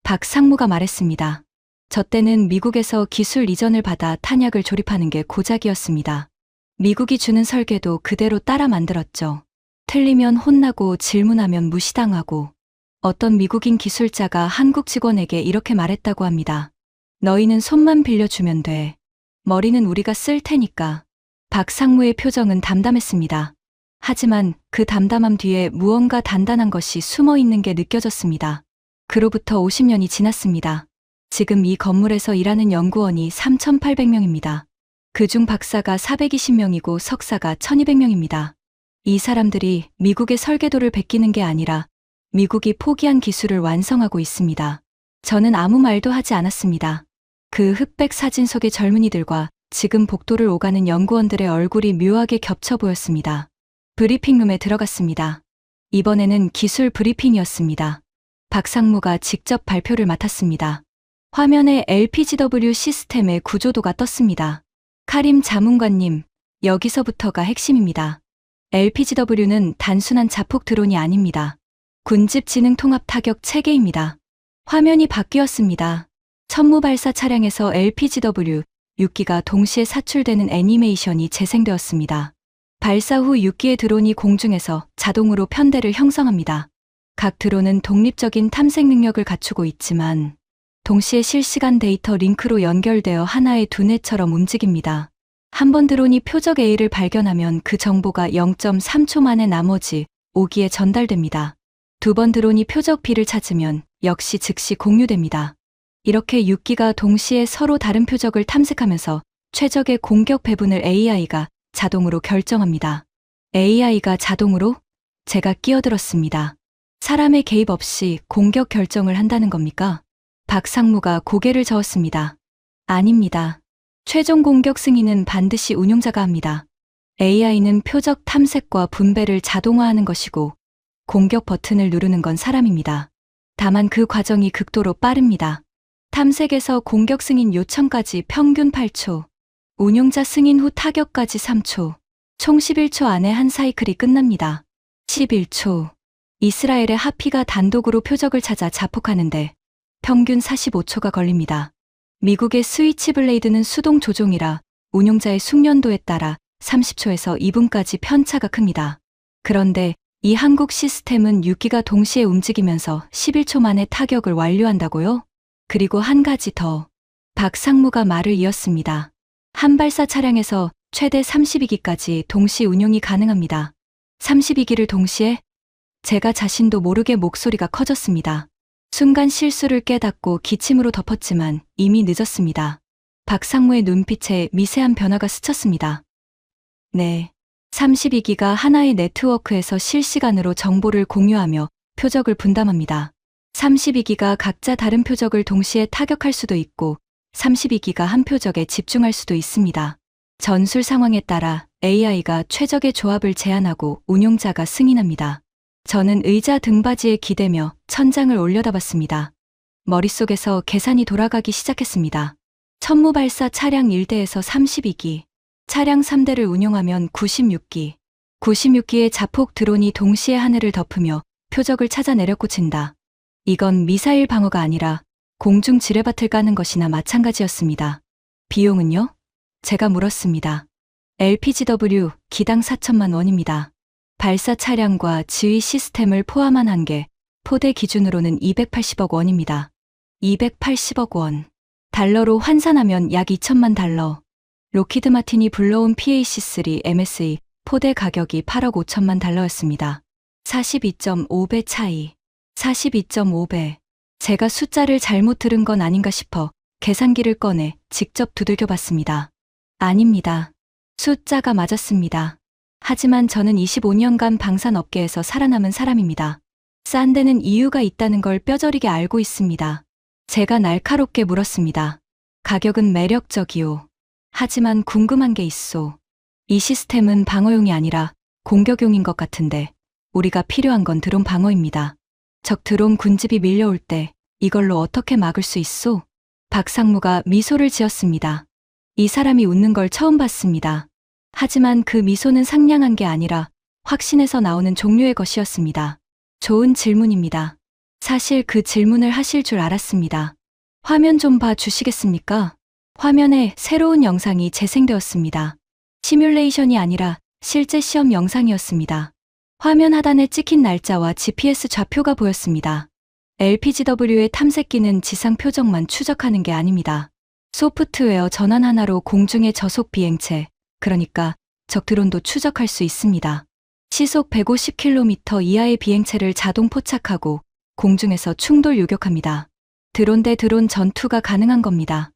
박상무가 말했습니다. 저 때는 미국에서 기술 이전을 받아 탄약을 조립하는 게 고작이었습니다. 미국이 주는 설계도 그대로 따라 만들었죠. 틀리면 혼나고 질문하면 무시당하고. 어떤 미국인 기술자가 한국 직원에게 이렇게 말했다고 합니다. 너희는 손만 빌려주면 돼. 머리는 우리가 쓸 테니까. 박상무의 표정은 담담했습니다. 하지만 그 담담함 뒤에 무언가 단단한 것이 숨어 있는 게 느껴졌습니다. 그로부터 50년이 지났습니다. 지금 이 건물에서 일하는 연구원이 3,800명입니다. 그중 박사가 420명이고 석사가 1,200명입니다. 이 사람들이 미국의 설계도를 베끼는 게 아니라 미국이 포기한 기술을 완성하고 있습니다. 저는 아무 말도 하지 않았습니다. 그 흑백 사진 속의 젊은이들과 지금 복도를 오가는 연구원들의 얼굴이 묘하게 겹쳐 보였습니다. 브리핑룸에 들어갔습니다. 이번에는 기술 브리핑이었습니다. 박상무가 직접 발표를 맡았습니다. 화면에 LPGW 시스템의 구조도가 떴습니다. 카림 자문관님, 여기서부터가 핵심입니다. LPGW는 단순한 자폭 드론이 아닙니다. 군집 지능 통합 타격 체계입니다. 화면이 바뀌었습니다. 천무 발사 차량에서 LPGW 6기가 동시에 사출되는 애니메이션이 재생되었습니다. 발사 후 6기의 드론이 공중에서 자동으로 편대를 형성합니다. 각 드론은 독립적인 탐색 능력을 갖추고 있지만 동시에 실시간 데이터 링크로 연결되어 하나의 두뇌처럼 움직입니다. 한 번 드론이 표적 A를 발견하면 그 정보가 0.3초 만에 나머지 5기에 전달됩니다. 두 번 드론이 표적 B를 찾으면 역시 즉시 공유됩니다. 이렇게 6기가 동시에 서로 다른 표적을 탐색하면서 최적의 공격 배분을 AI가 자동으로 결정합니다. AI가 자동으로? 제가 끼어들었습니다. 사람의 개입 없이 공격 결정을 한다는 겁니까? 박상무가 고개를 저었습니다. 아닙니다. 최종 공격 승인은 반드시 운용자가 합니다. AI는 표적 탐색과 분배를 자동화하는 것이고 공격 버튼을 누르는 건 사람입니다. 다만 그 과정이 극도로 빠릅니다. 탐색에서 공격 승인 요청까지 평균 8초, 운용자 승인 후 타격까지 3초, 총 11초 안에 한 사이클이 끝납니다. 11초. 이스라엘의 하피가 단독으로 표적을 찾아 자폭하는데 평균 45초가 걸립니다. 미국의 스위치블레이드는 수동 조종이라 운용자의 숙련도에 따라 30초에서 2분까지 편차가 큽니다. 그런데 이 한국 시스템은 6기가 동시에 움직이면서 11초 만에 타격을 완료한다고요? 그리고 한 가지 더. 박상무가 말을 이었습니다. 한 발사 차량에서 최대 32기까지 동시 운용이 가능합니다. 32기를 동시에? 제가 자신도 모르게 목소리가 커졌습니다. 순간 실수를 깨닫고 기침으로 덮었지만 이미 늦었습니다. 박상무의 눈빛에 미세한 변화가 스쳤습니다. 네. 32기가 하나의 네트워크에서 실시간으로 정보를 공유하며 표적을 분담합니다. 32기가 각자 다른 표적을 동시에 타격할 수도 있고 32기가 한 표적에 집중할 수도 있습니다. 전술 상황에 따라 AI가 최적의 조합을 제안하고 운용자가 승인합니다. 저는 의자 등받이에 기대며 천장을 올려다봤습니다. 머릿속에서 계산이 돌아가기 시작했습니다. 천무 발사 차량 1대에서 32기, 차량 3대를 운용하면 96기, 96기의 자폭 드론이 동시에 하늘을 덮으며 표적을 찾아 내려꽂힌다. 이건 미사일 방어가 아니라 공중 지뢰밭을 까는 것이나 마찬가지였습니다. 비용은요? 제가 물었습니다. LPGW 기당 4천만 원입니다. 발사 차량과 지휘 시스템을 포함한 한 개, 포대 기준으로는 280억 원입니다. 280억 원. 달러로 환산하면 약 2천만 달러. 로키드 마틴이 불러온 PAC-3 MSE 포대 가격이 8억 5천만 달러였습니다. 42.5배 차이. 42.5배. 제가 숫자를 잘못 들은 건 아닌가 싶어 계산기를 꺼내 직접 두들겨 봤습니다. 아닙니다. 숫자가 맞았습니다. 하지만 저는 25년간 방산업계에서 살아남은 사람입니다. 싼 데는 이유가 있다는 걸 뼈저리게 알고 있습니다. 제가 날카롭게 물었습니다. 가격은 매력적이오. 하지만 궁금한 게 있소. 이 시스템은 방어용이 아니라 공격용인 것 같은데 우리가 필요한 건 드론 방어입니다. 적 드론 군집이 밀려올 때 이걸로 어떻게 막을 수 있소? 박상무가 미소를 지었습니다. 이 사람이 웃는 걸 처음 봤습니다. 하지만 그 미소는 상냥한 게 아니라 확신에서 나오는 종류의 것이었습니다. 좋은 질문입니다. 사실 그 질문을 하실 줄 알았습니다. 화면 좀 봐 주시겠습니까? 화면에 새로운 영상이 재생되었습니다. 시뮬레이션이 아니라 실제 시험 영상이었습니다. 화면 하단에 찍힌 날짜와 GPS 좌표가 보였습니다. LPGW의 탐색기는 지상 표적만 추적하는 게 아닙니다. 소프트웨어 전환 하나로 공중의 저속 비행체, 그러니까 적 드론도 추적할 수 있습니다. 시속 150km 이하의 비행체를 자동 포착하고 공중에서 충돌 요격합니다. 드론 대 드론 전투가 가능한 겁니다.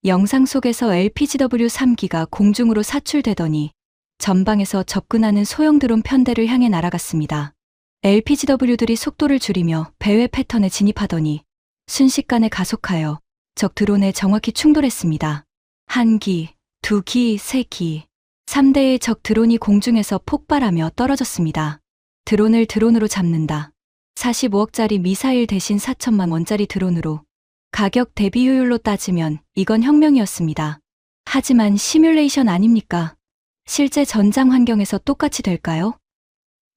영상 속에서 LPGW 3기가 공중으로 사출되더니 전방에서 접근하는 소형 드론 편대를 향해 날아갔습니다. LPGW들이 속도를 줄이며 배회 패턴에 진입하더니 순식간에 가속하여 적 드론에 정확히 충돌했습니다. 1기, 2기, 3기, 3대의 적 드론이 공중에서 폭발하며 떨어졌습니다. 드론을 드론으로 잡는다. 45억짜리 미사일 대신 4천만 원짜리 드론으로 가격 대비 효율로 따지면 이건 혁명이었습니다. 하지만 시뮬레이션 아닙니까? 실제 전장 환경에서 똑같이 될까요?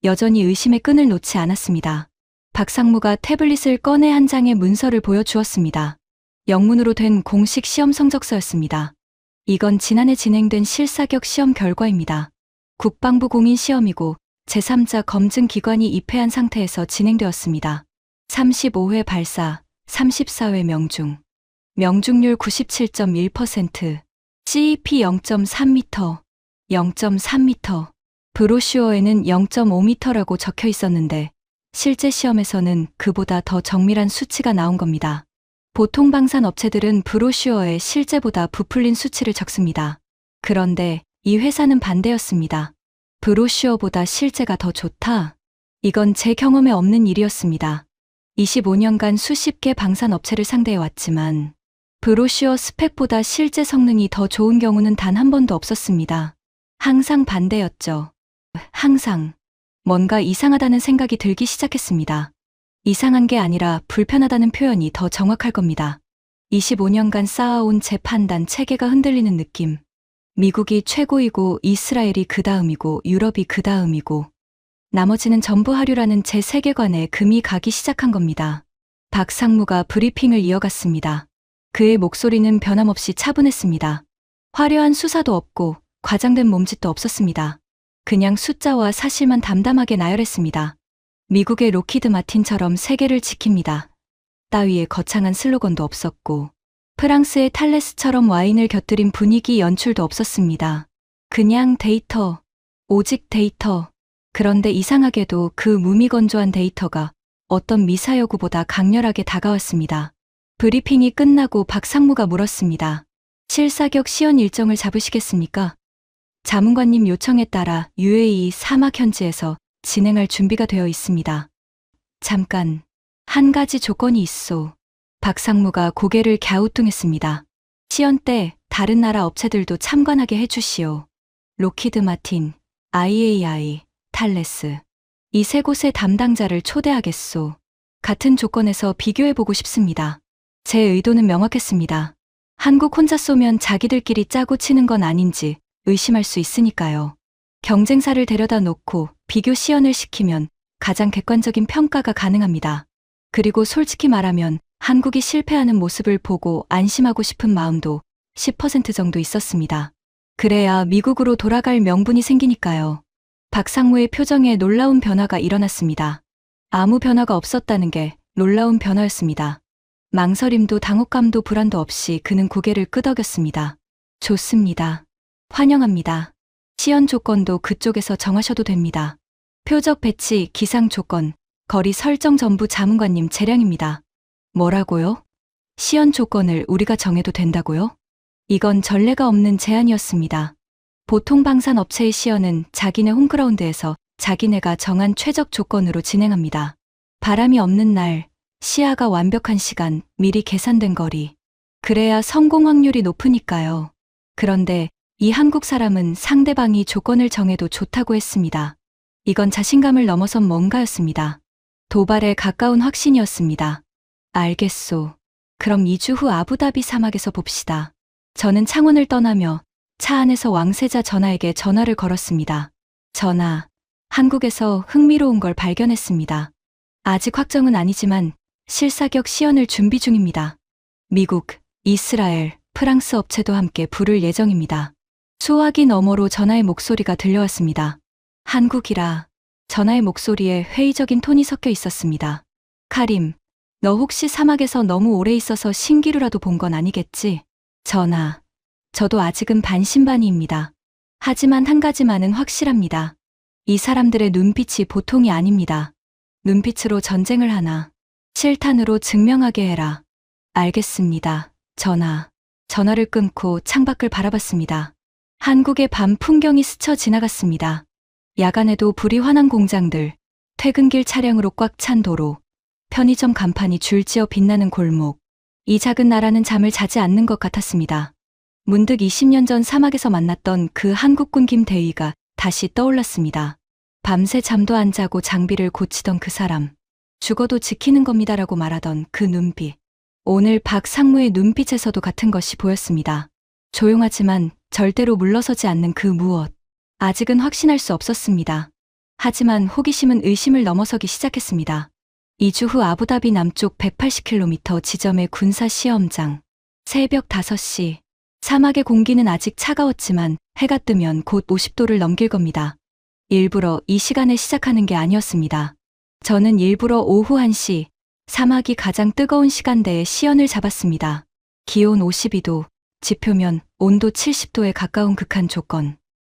여전히 의심의 끈을 놓지 않았습니다. 박상무가 태블릿을 꺼내 한 장의 문서를 보여주었습니다. 영문으로 된 공식 시험 성적서였습니다. 이건 지난해 진행된 실사격 시험 결과입니다. 국방부 공인 시험이고 제3자 검증 기관이 입회한 상태에서 진행되었습니다. 35회 발사, 34회 명중. 명중률 97.1%, CEP 0.3m, 0.3m. 브로슈어에는 0.5m라고 적혀 있었는데 실제 시험에서는 그보다 더 정밀한 수치가 나온 겁니다. 보통 방산 업체들은 브로슈어에 실제보다 부풀린 수치를 적습니다. 그런데 이 회사는 반대였습니다. 브로슈어보다 실제가 더 좋다? 이건 제 경험에 없는 일이었습니다. 25년간 수십 개 방산 업체를 상대해 왔지만 브로슈어 스펙보다 실제 성능이 더 좋은 경우는 단 한 번도 없었습니다. 항상 반대였죠. 항상. 뭔가 이상하다는 생각이 들기 시작했습니다. 이상한 게 아니라 불편하다는 표현이 더 정확할 겁니다. 25년간 쌓아온 제 판단 체계가 흔들리는 느낌. 미국이 최고이고 이스라엘이 그 다음이고 유럽이 그 다음이고 나머지는 전부 하류라는 제 세계관에 금이 가기 시작한 겁니다. 박상무가 브리핑을 이어갔습니다. 그의 목소리는 변함없이 차분했습니다. 화려한 수사도 없고 과장된 몸짓도 없었습니다. 그냥 숫자와 사실만 담담하게 나열했습니다. 미국의 로키드 마틴처럼 세계를 지킵니다. 따위의 거창한 슬로건도 없었고 프랑스의 탈레스처럼 와인을 곁들인 분위기 연출도 없었습니다. 그냥 데이터, 오직 데이터. 그런데 이상하게도 그 무미건조한 데이터가 어떤 미사여구보다 강렬하게 다가왔습니다. 브리핑이 끝나고 박상무가 물었습니다. 실사격 시연 일정을 잡으시겠습니까? 자문관님 요청에 따라 UAE 사막 현지에서 진행할 준비가 되어 있습니다. 잠깐, 한 가지 조건이 있소. 박상무가 고개를 갸우뚱했습니다. 시연 때 다른 나라 업체들도 참관하게 해주시오. 로키드 마틴, IAI, 탈레스. 이 세 곳의 담당자를 초대하겠소. 같은 조건에서 비교해보고 싶습니다. 제 의도는 명확했습니다. 한국 혼자 쏘면 자기들끼리 짜고 치는 건 아닌지 의심할 수 있으니까요. 경쟁사를 데려다 놓고 비교 시연을 시키면 가장 객관적인 평가가 가능합니다. 그리고 솔직히 말하면 한국이 실패하는 모습을 보고 안심하고 싶은 마음도 10% 정도 있었습니다. 그래야 미국으로 돌아갈 명분이 생기니까요. 박상무의 표정에 놀라운 변화가 일어났습니다. 아무 변화가 없었다는 게 놀라운 변화였습니다. 망설임도 당혹감도 불안도 없이 그는 고개를 끄덕였습니다. 좋습니다. 환영합니다. 시연 조건도 그쪽에서 정하셔도 됩니다. 표적 배치, 기상 조건, 거리 설정 전부 자문관님 재량입니다. 뭐라고요? 시연 조건을 우리가 정해도 된다고요? 이건 전례가 없는 제안이었습니다. 보통 방산 업체의 시연은 자기네 홈그라운드에서 자기네가 정한 최적 조건으로 진행합니다. 바람이 없는 날, 시야가 완벽한 시간, 미리 계산된 거리. 그래야 성공 확률이 높으니까요. 그런데 이 한국 사람은 상대방이 조건을 정해도 좋다고 했습니다. 이건 자신감을 넘어선 뭔가였습니다. 도발에 가까운 확신이었습니다. 알겠소. 그럼 2주 후 아부다비 사막에서 봅시다. 저는 창원을 떠나며 차 안에서 왕세자 전하에게 전화를 걸었습니다. 전하, 한국에서 흥미로운 걸 발견했습니다. 아직 확정은 아니지만 실사격 시연을 준비 중입니다. 미국, 이스라엘, 프랑스 업체도 함께 부를 예정입니다. 수화기 너머로 전하의 목소리가 들려왔습니다. 한국이라. 전하의 목소리에 회의적인 톤이 섞여 있었습니다. 카림, 너 혹시 사막에서 너무 오래 있어서 신기루라도 본 건 아니겠지? 전하, 저도 아직은 반신반의입니다. 하지만 한 가지만은 확실합니다. 이 사람들의 눈빛이 보통이 아닙니다. 눈빛으로 전쟁을 하나, 실탄으로 증명하게 해라. 알겠습니다, 전하. 전화를 끊고 창밖을 바라봤습니다. 한국의 밤 풍경이 스쳐 지나갔습니다. 야간에도 불이 환한 공장들, 퇴근길 차량으로 꽉 찬 도로, 편의점 간판이 줄지어 빛나는 골목. 이 작은 나라는 잠을 자지 않는 것 같았습니다. 문득 20년 전 사막에서 만났던 그 한국군 김대위가 다시 떠올랐습니다. 밤새 잠도 안 자고 장비를 고치던 그 사람. 죽어도 지키는 겁니다라고 말하던 그 눈빛. 오늘 박상무의 눈빛에서도 같은 것이 보였습니다. 조용하지만 절대로 물러서지 않는 그 무엇. 아직은 확신할 수 없었습니다. 하지만 호기심은 의심을 넘어서기 시작했습니다. 2주 후 아부다비 남쪽 180km 지점의 군사 시험장. 새벽 5시. 사막의 공기는 아직 차가웠지만 해가 뜨면 곧 50도를 넘길 겁니다. 일부러 이 시간에 시작하는 게 아니었습니다. 저는 일부러 오후 1시, 사막이 가장 뜨거운 시간대에 시연을 잡았습니다. 기온 52도, 지표면 온도 70도에 가까운 극한 조건.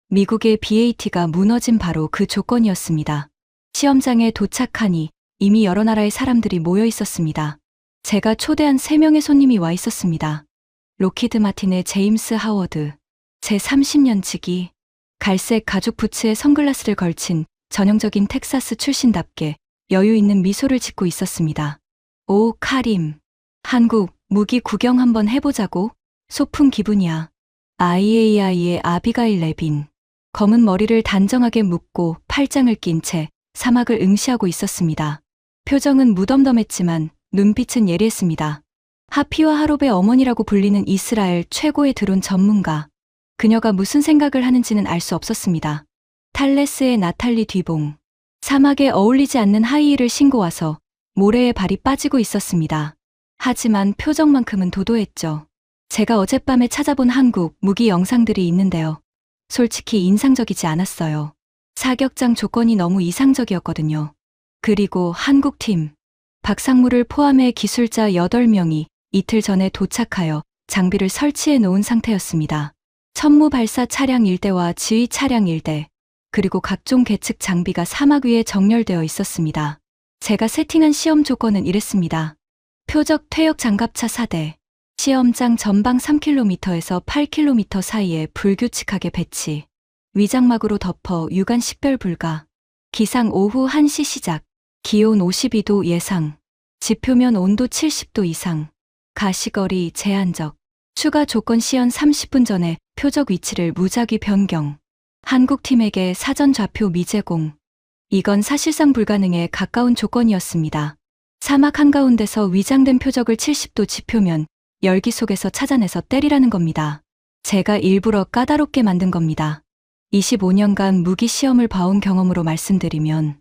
미국의 BAT가 무너진 바로 그 조건이었습니다. 시험장에 도착하니 이미 여러 나라의 사람들이 모여 있었습니다. 제가 초대한 3명의 손님이 와 있었습니다. 로키드 마틴의 제임스 하워드, 제 30년 지기, 갈색 가죽 부츠에 선글라스를 걸친 전형적인 텍사스 출신답게 여유 있는 미소를 짓고 있었습니다. 오, 카림. 한국 무기 구경 한번 해보자고? 소풍 기분이야. IAI의 아비가일 레빈. 검은 머리를 단정하게 묶고 팔짱을 낀 채 사막을 응시하고 있었습니다. 표정은 무덤덤했지만 눈빛은 예리했습니다. 하피와 하롭의 어머니라고 불리는 이스라엘 최고의 드론 전문가. 그녀가 무슨 생각을 하는지는 알 수 없었습니다. 탈레스의 나탈리 뒤봉. 사막에 어울리지 않는 하이힐을 신고 와서 모래에 발이 빠지고 있었습니다. 하지만 표정만큼은 도도했죠. 제가 어젯밤에 찾아본 한국 무기 영상들이 있는데요. 솔직히 인상적이지 않았어요. 사격장 조건이 너무 이상적이었거든요. 그리고 한국팀. 박상무를 포함해 기술자 8명이 이틀 전에 도착하여 장비를 설치해 놓은 상태였습니다. 천무 발사 차량 1대와 지휘 차량 1대, 그리고 각종 계측 장비가 사막 위에 정렬되어 있었습니다. 제가 세팅한 시험 조건은 이랬습니다. 표적 퇴역 장갑차 4대, 시험장 전방 3km에서 8km 사이에 불규칙하게 배치, 위장막으로 덮어 유관 식별 불가, 기상 오후 1시 시작, 기온 52도 예상, 지표면 온도 70도 이상, 가시거리 제한적, 추가 조건 시연 30분 전에 표적 위치를 무작위 변경, 한국팀에게 사전 좌표 미제공. 이건 사실상 불가능에 가까운 조건이었습니다. 사막 한가운데서 위장된 표적을 70도 지표면 열기 속에서 찾아내서 때리라는 겁니다. 제가 일부러 까다롭게 만든 겁니다. 25년간 무기 시험을 봐온 경험으로 말씀드리면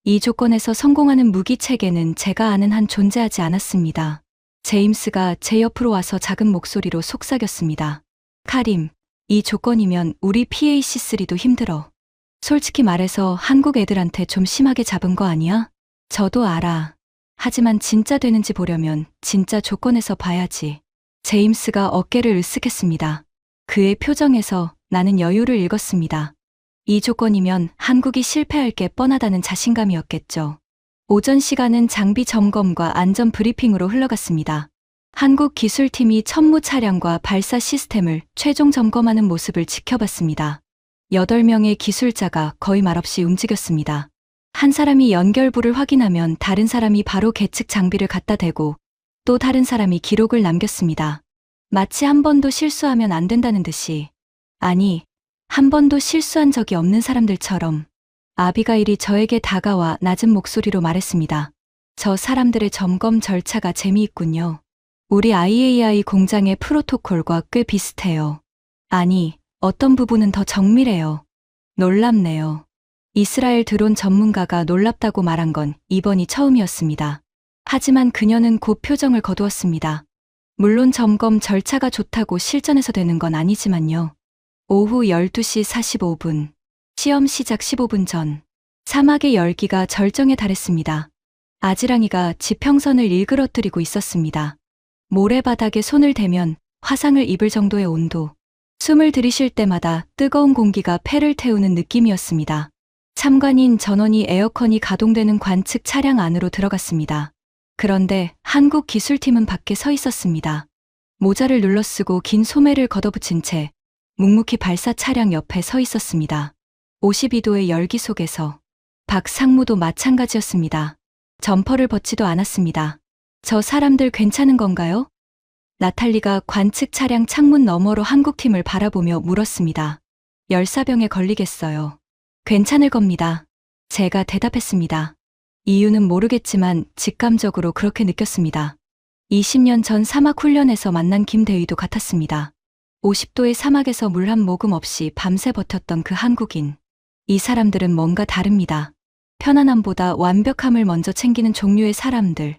이 조건에서 성공하는 무기 체계는 제가 아는 한 존재하지 않았습니다. 제임스가 제 옆으로 와서 작은 목소리로 속삭였습니다. 카림, 이 조건이면 우리 PAC3도 힘들어. 솔직히 말해서 한국 애들한테 좀 심하게 잡은 거 아니야? 저도 알아. 하지만 진짜 되는지 보려면 진짜 조건에서 봐야지. 제임스가 어깨를 으쓱했습니다. 그의 표정에서 나는 여유를 읽었습니다. 이 조건이면 한국이 실패할 게 뻔하다는 자신감이었겠죠. 오전 시간은 장비 점검과 안전 브리핑으로 흘러갔습니다. 한국 기술팀이 천무 차량과 발사 시스템을 최종 점검하는 모습을 지켜봤습니다. 8명의 기술자가 거의 말없이 움직였습니다. 한 사람이 연결부를 확인하면 다른 사람이 바로 계측 장비를 갖다 대고 또 다른 사람이 기록을 남겼습니다. 마치 한 번도 실수하면 안 된다는 듯이. 아니, 한 번도 실수한 적이 없는 사람들처럼. 아비가일이 저에게 다가와 낮은 목소리로 말했습니다. 저 사람들의 점검 절차가 재미있군요. 우리 IAI 공장의 프로토콜과 꽤 비슷해요. 아니, 어떤 부분은 더 정밀해요. 놀랍네요. 이스라엘 드론 전문가가 놀랍다고 말한 건 이번이 처음이었습니다. 하지만 그녀는 곧 표정을 거두었습니다. 물론 점검 절차가 좋다고 실전에서 되는 건 아니지만요. 오후 12시 45분. 시험 시작 15분 전. 사막의 열기가 절정에 달했습니다. 아지랑이가 지평선을 일그러뜨리고 있었습니다. 모래바닥에 손을 대면 화상을 입을 정도의 온도. 숨을 들이쉴 때마다 뜨거운 공기가 폐를 태우는 느낌이었습니다. 참관인 전원이 에어컨이 가동되는 관측 차량 안으로 들어갔습니다. 그런데 한국 기술팀은 밖에 서 있었습니다. 모자를 눌러쓰고 긴 소매를 걷어붙인 채 묵묵히 발사 차량 옆에 서 있었습니다. 52도의 열기 속에서 박상무도 마찬가지였습니다. 점퍼를 벗지도 않았습니다. 저 사람들 괜찮은 건가요? 나탈리가 관측 차량 창문 너머로 한국팀을 바라보며 물었습니다. 열사병에 걸리겠어요. 괜찮을 겁니다. 제가 대답했습니다. 이유는 모르겠지만 직감적으로 그렇게 느꼈습니다. 20년 전 사막 훈련에서 만난 김대휘도 같았습니다. 50도의 사막에서 물 한 모금 없이 밤새 버텼던 그 한국인. 이 사람들은 뭔가 다릅니다. 편안함보다 완벽함을 먼저 챙기는 종류의 사람들.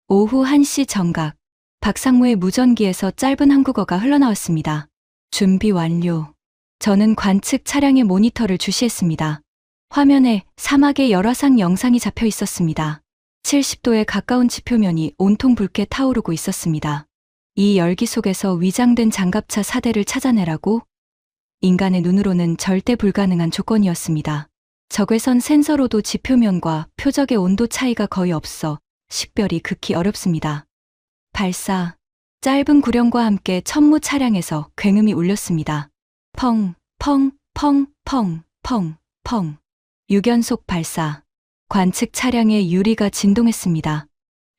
오후 1시 정각. 박상무의 무전기에서 짧은 한국어가 흘러나왔습니다. 준비 완료. 저는 관측 차량의 모니터를 주시했습니다. 화면에 사막의 열화상 영상이 잡혀 있었습니다. 70도에 가까운 지표면이 온통 붉게 타오르고 있었습니다. 이 열기 속에서 위장된 장갑차 4대를 찾아내라고? 인간의 눈으로는 절대 불가능한 조건이었습니다. 적외선 센서로도 지표면과 표적의 온도 차이가 거의 없어 식별이 극히 어렵습니다. 발사. 짧은 구령과 함께 천무 차량에서 굉음이 울렸습니다. 펑, 펑, 펑, 펑, 펑, 펑. 6연속 발사. 관측 차량의 유리가 진동했습니다.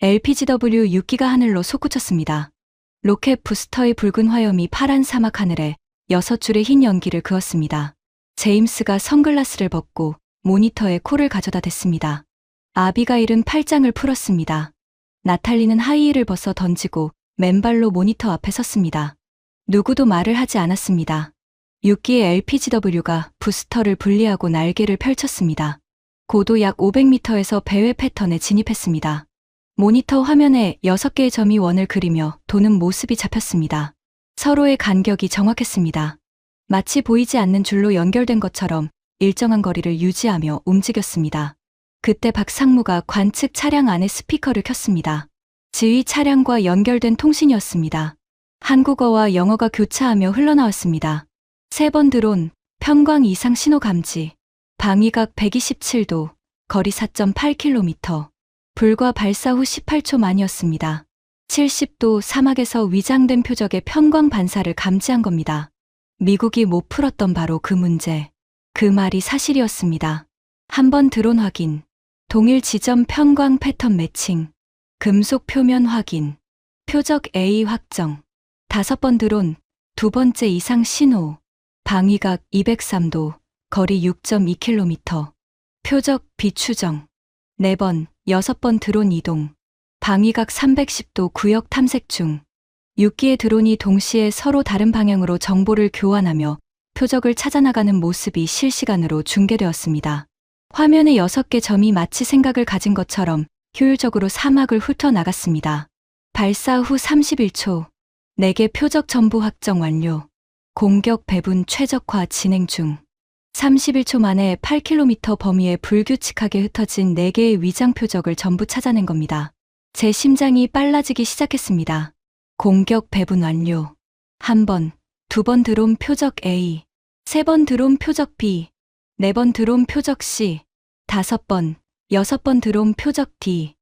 LPGW 6기가 하늘로 솟구쳤습니다. 로켓 부스터의 붉은 화염이 파란 사막 하늘에 6줄의 흰 연기를 그었습니다. 제임스가 선글라스를 벗고 모니터에 코를 가져다 댔습니다. 아비가일은 팔짱을 풀었습니다. 나탈리는 하이힐을 벗어 던지고 맨발로 모니터 앞에 섰습니다. 누구도 말을 하지 않았습니다. 6기의 LPGW가 부스터를 분리하고 날개를 펼쳤습니다. 고도 약 500m에서 배회 패턴에 진입했습니다. 모니터 화면에 6개의 점이 원을 그리며 도는 모습이 잡혔습니다. 서로의 간격이 정확했습니다. 마치 보이지 않는 줄로 연결된 것처럼 일정한 거리를 유지하며 움직였습니다. 그때 박상무가 관측 차량 안에 스피커를 켰습니다. 지휘 차량과 연결된 통신이었습니다. 한국어와 영어가 교차하며 흘러나왔습니다. 3번 드론, 편광 이상 신호 감지, 방위각 127도, 거리 4.8km, 불과 발사 후 18초 만이었습니다. 70도 사막에서 위장된 표적의 편광 반사를 감지한 겁니다. 미국이 못 풀었던 바로 그 문제. 그 말이 사실이었습니다. 한 번 드론 확인, 동일 지점 편광 패턴 매칭, 금속 표면 확인, 표적 A 확정, 5번 드론, 2번째 이상 신호, 방위각 203도, 거리 6.2km, 표적 B 추정, 4번, 6번 드론 이동, 방위각 310도 구역 탐색 중, 6기의 드론이 동시에 서로 다른 방향으로 정보를 교환하며 표적을 찾아나가는 모습이 실시간으로 중계되었습니다. 화면에 6개 점이 마치 생각을 가진 것처럼 효율적으로 사막을 훑어나갔습니다. 발사 후 31초, 4개 표적 전부 확정 완료. 공격 배분 최적화 진행 중. 31초 만에 8km 범위에 불규칙하게 흩어진 4개의 위장 표적을 전부 찾아낸 겁니다. 제 심장이 빨라지기 시작했습니다. 공격 배분 완료. 1번, 2번 드론 표적 A, 3번 드론 표적 B, 4번 드론 표적 C, 5번, 6번 드론 표적 D.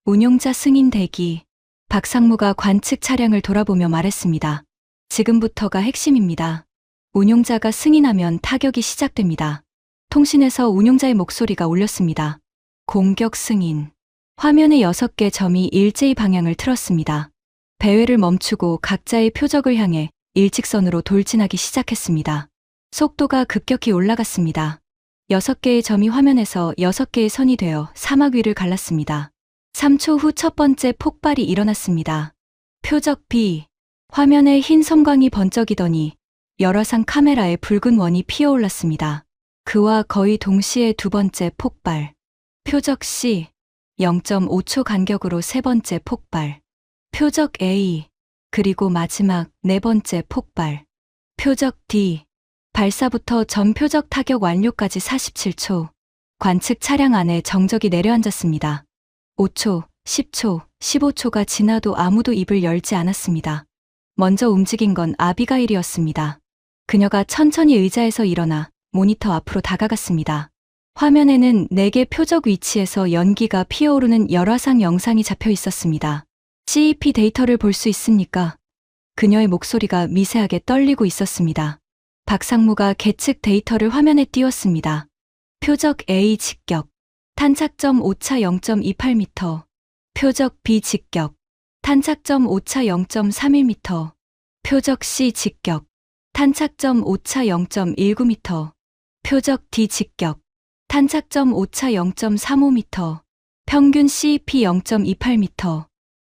운용자 승인 대기. 박상무가 관측 차량을 돌아보며 말했습니다. 지금부터가 핵심입니다. 운용자가 승인하면 타격이 시작됩니다. 통신에서 운용자의 목소리가 울렸습니다. 공격 승인. 화면의 6개 점이 일제히 방향을 틀었습니다. 배회를 멈추고 각자의 표적을 향해 일직선으로 돌진하기 시작했습니다. 속도가 급격히 올라갔습니다. 6개의 점이 화면에서 6개의 선이 되어 사막 위를 갈랐습니다. 3초 후 첫 번째 폭발이 일어났습니다. 표적 B. 화면에 흰 섬광이 번쩍이더니 열화상 카메라에 붉은 원이 피어올랐습니다. 그와 거의 동시에 두 번째 폭발. 표적 C. 0.5초 간격으로 세 번째 폭발. 표적 A. 그리고 마지막 네 번째 폭발. 표적 D. 발사부터 전 표적 타격 완료까지 47초. 관측 차량 안에 정적이 내려앉았습니다. 5초, 10초, 15초가 지나도 아무도 입을 열지 않았습니다. 먼저 움직인 건 아비가일이었습니다. 그녀가 천천히 의자에서 일어나 모니터 앞으로 다가갔습니다. 화면에는 4개 표적 위치에서 연기가 피어오르는 열화상 영상이 잡혀 있었습니다. CEP 데이터를 볼 수 있습니까? 그녀의 목소리가 미세하게 떨리고 있었습니다. 박상무가 계측 데이터를 화면에 띄웠습니다. 표적 A 직격. 탄착점 오차 0.28m. 표적 B 직격. 탄착점 오차 0.31m. 표적 C 직격. 탄착점 오차 0.19m. 표적 D 직격. 탄착점 오차 0.35m. 평균 CEP 0.28m.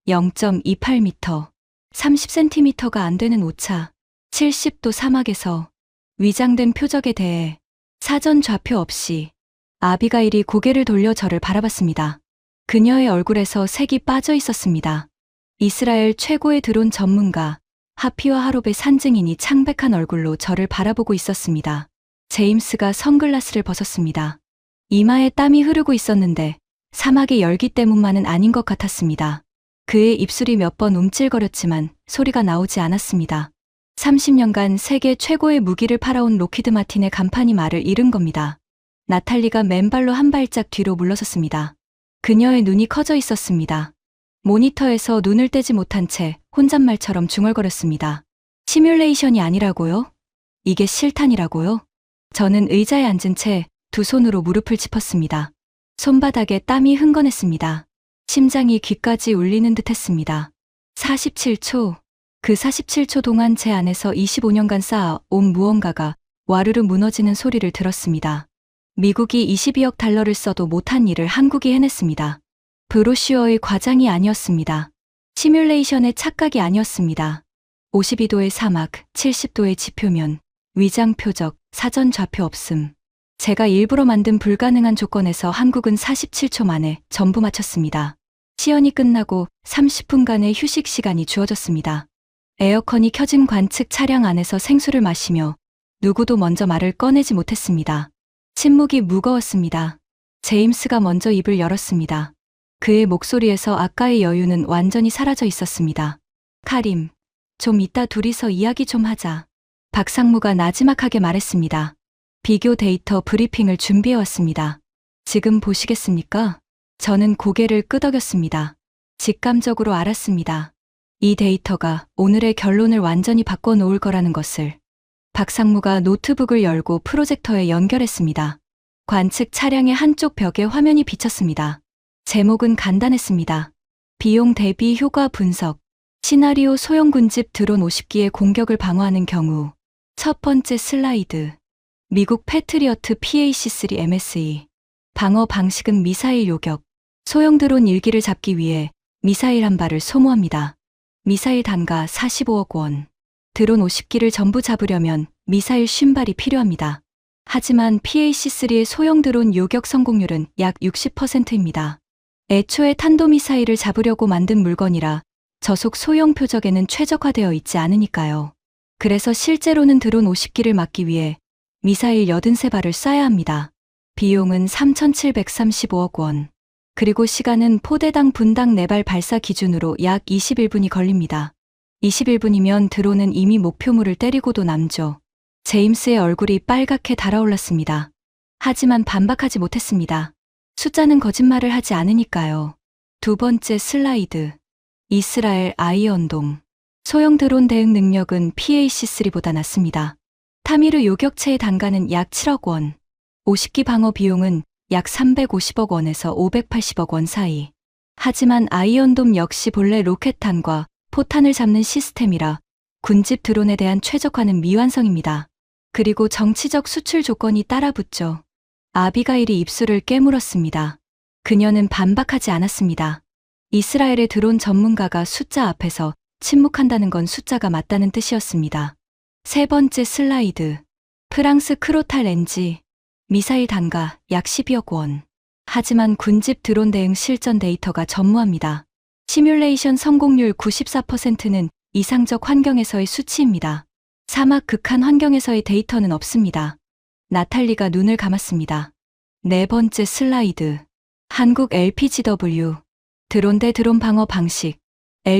0.28m. 30cm가 안 되는 오차. 70도 사막에서 위장된 표적에 대해 사전 좌표 없이 아비가일이 고개를 돌려 저를 바라봤습니다. 그녀의 얼굴에서 색이 빠져 있었습니다. 이스라엘 최고의 드론 전문가 하피와 하롭의 산증인이 창백한 얼굴로 저를 바라보고 있었습니다. 제임스가 선글라스를 벗었습니다. 이마에 땀이 흐르고 있었는데 사막의 열기 때문만은 아닌 것 같았습니다. 그의 입술이 몇 번 움찔거렸지만 소리가 나오지 않았습니다. 30년간 세계 최고의 무기를 팔아온 로키드 마틴의 간판이 말을 잃은 겁니다. 나탈리가 맨발로 한 발짝 뒤로 물러섰습니다. 그녀의 눈이 커져 있었습니다. 모니터에서 눈을 떼지 못한 채 혼잣말처럼 중얼거렸습니다. 시뮬레이션이 아니라고요? 이게 실탄이라고요? 저는 의자에 앉은 채 두 손으로 무릎을 짚었습니다. 손바닥에 땀이 흥건했습니다. 심장이 귀까지 울리는 듯 했습니다. 47초. 그 47초 동안 제 안에서 25년간 쌓아온 무언가가 와르르 무너지는 소리를 들었습니다. 미국이 22억 달러를 써도 못한 일을 한국이 해냈습니다. 브로슈어의 과장이 아니었습니다. 시뮬레이션의 착각이 아니었습니다. 52도의 사막, 70도의 지표면, 위장 표적, 사전 좌표 없음. 제가 일부러 만든 불가능한 조건에서 한국은 47초 만에 전부 마쳤습니다. 시연이 끝나고 30분간의 휴식 시간이 주어졌습니다. 에어컨이 켜진 관측 차량 안에서 생수를 마시며 누구도 먼저 말을 꺼내지 못했습니다. 침묵이 무거웠습니다. 제임스가 먼저 입을 열었습니다. 그의 목소리에서 아까의 여유는 완전히 사라져 있었습니다. 카림, 좀 이따 둘이서 이야기 좀 하자. 박상무가 나지막하게 말했습니다. 비교 데이터 브리핑을 준비해왔습니다. 지금 보시겠습니까? 저는 고개를 끄덕였습니다. 직감적으로 알았습니다. 이 데이터가 오늘의 결론을 완전히 바꿔놓을 거라는 것을. 박상무가 노트북을 열고 프로젝터에 연결했습니다. 관측 차량의 한쪽 벽에 화면이 비쳤습니다. 제목은 간단했습니다. 비용 대비 효과 분석. 시나리오 소형 군집 드론 50기의 공격을 방어하는 경우. 첫 번째 슬라이드. 미국 패트리어트 PAC-3 MSE. 방어 방식은 미사일 요격. 소형 드론 1기를 잡기 위해 미사일 한 발을 소모합니다. 미사일 단가 45억 원. 드론 50기를 전부 잡으려면 미사일 50발이 필요합니다. 하지만 PAC-3의 소형 드론 요격 성공률은 약 60%입니다. 애초에 탄도미사일을 잡으려고 만든 물건이라 저속 소형 표적에는 최적화되어 있지 않으니까요. 그래서 실제로는 드론 50기를 막기 위해 미사일 83발을 쏴야 합니다. 비용은 3,735억 원. 그리고 시간은 포대당 분당 4발 발사 기준으로 약 21분이 걸립니다. 21분이면 드론은 이미 목표물을 때리고도 남죠. 제임스의 얼굴이 빨갛게 달아올랐습니다. 하지만 반박하지 못했습니다. 숫자는 거짓말을 하지 않으니까요. 두 번째 슬라이드. 이스라엘 아이언돔. 소형 드론 대응 능력은 PAC-3보다 낮습니다. 타미르 요격체의 단가는 약 7억 원. 50기 방어 비용은 약 350억 원에서 580억 원 사이. 하지만 아이언돔 역시 본래 로켓탄과 포탄을 잡는 시스템이라 군집 드론에 대한 최적화는 미완성입니다. 그리고 정치적 수출 조건이 따라붙죠. 아비가일이 입술을 깨물었습니다. 그녀는 반박하지 않았습니다. 이스라엘의 드론 전문가가 숫자 앞에서 침묵한다는 건 숫자가 맞다는 뜻이었습니다. 세 번째 슬라이드. 프랑스 크로탈 렌지. 미사일 단가 약 12억 원. 하지만 군집 드론 대응 실전 데이터가 전무합니다. 시뮬레이션 성공률 94%는 이상적 환경에서의 수치입니다. 사막 극한 환경에서의 데이터는 없습니다. 나탈리가 눈을 감았습니다. 네 번째 슬라이드. 한국 LPGW. 드론 대 드론 방어 방식.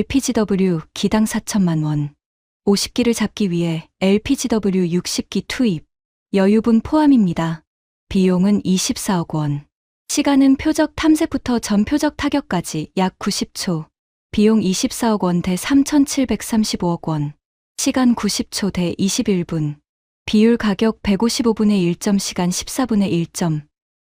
LPGW 기당 4천만 원. 50기를 잡기 위해 LPGW 60기 투입. 여유분 포함입니다. 비용은 24억 원. 시간은 표적 탐색부터 전표적 타격까지 약 90초. 비용 24억 원 대 3,735억 원. 시간 90초 대 21분. 비율 가격 155분의 1점 시간 14분의 1점.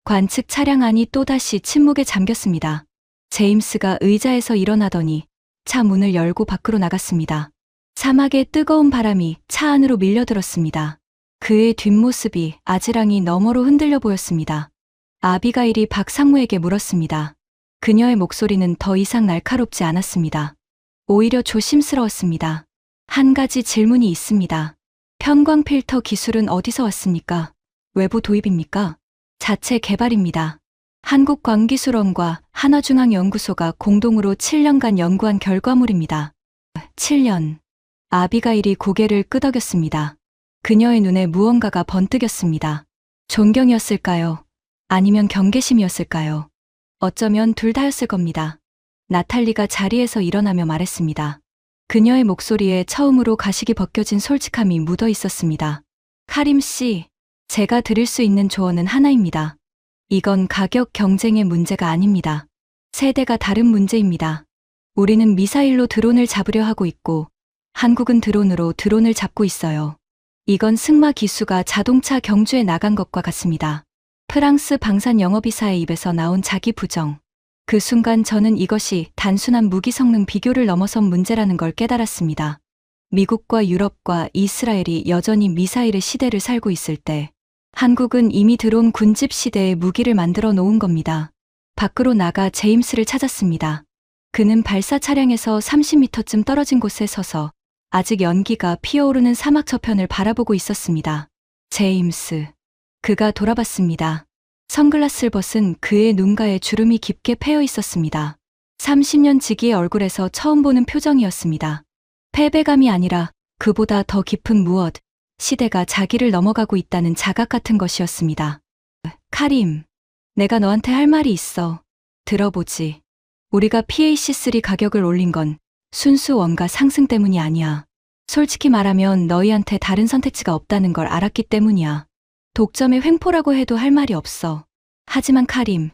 관측 차량 안이 또다시 침묵에 잠겼습니다. 제임스가 의자에서 일어나더니 차 문을 열고 밖으로 나갔습니다. 사막의 뜨거운 바람이 차 안으로 밀려들었습니다. 그의 뒷모습이 아지랑이 너머로 흔들려 보였습니다. 아비가일이 박상무에게 물었습니다. 그녀의 목소리는 더 이상 날카롭지 않았습니다. 오히려 조심스러웠습니다. 한 가지 질문이 있습니다. 편광 필터 기술은 어디서 왔습니까? 외부 도입입니까? 자체 개발입니다. 한국광기술원과 한화중앙연구소가 공동으로 7년간 연구한 결과물입니다. 7년. 아비가일이 고개를 끄덕였습니다. 그녀의 눈에 무언가가 번뜩였습니다. 존경이었을까요? 아니면 경계심이었을까요? 어쩌면 둘 다였을 겁니다. 나탈리가 자리에서 일어나며 말했습니다. 그녀의 목소리에 처음으로 가식이 벗겨진 솔직함이 묻어 있었습니다. 카림 씨, 제가 드릴 수 있는 조언은 하나입니다. 이건 가격 경쟁의 문제가 아닙니다. 세대가 다른 문제입니다. 우리는 미사일로 드론을 잡으려 하고 있고, 한국은 드론으로 드론을 잡고 있어요. 이건 승마 기수가 자동차 경주에 나간 것과 같습니다. 프랑스 방산 영업이사의 입에서 나온 자기 부정. 그 순간 저는 이것이 단순한 무기 성능 비교를 넘어선 문제라는 걸 깨달았습니다. 미국과 유럽과 이스라엘이 여전히 미사일의 시대를 살고 있을 때, 한국은 이미 드론 군집 시대의 무기를 만들어 놓은 겁니다. 밖으로 나가 제임스를 찾았습니다. 그는 발사 차량에서 30m쯤 떨어진 곳에 서서 아직 연기가 피어오르는 사막 저편을 바라보고 있었습니다. 제임스. 그가 돌아봤습니다. 선글라스를 벗은 그의 눈가에 주름이 깊게 패여 있었습니다. 30년 지기의 얼굴에서 처음 보는 표정이었습니다. 패배감이 아니라 그보다 더 깊은 무엇, 시대가 자기를 넘어가고 있다는 자각 같은 것이었습니다. 카림, 내가 너한테 할 말이 있어. 들어보지. 우리가 PAC-3 가격을 올린 건 순수 원가 상승 때문이 아니야. 솔직히 말하면 너희한테 다른 선택지가 없다는 걸 알았기 때문이야. 독점의 횡포라고 해도 할 말이 없어. 하지만 카림,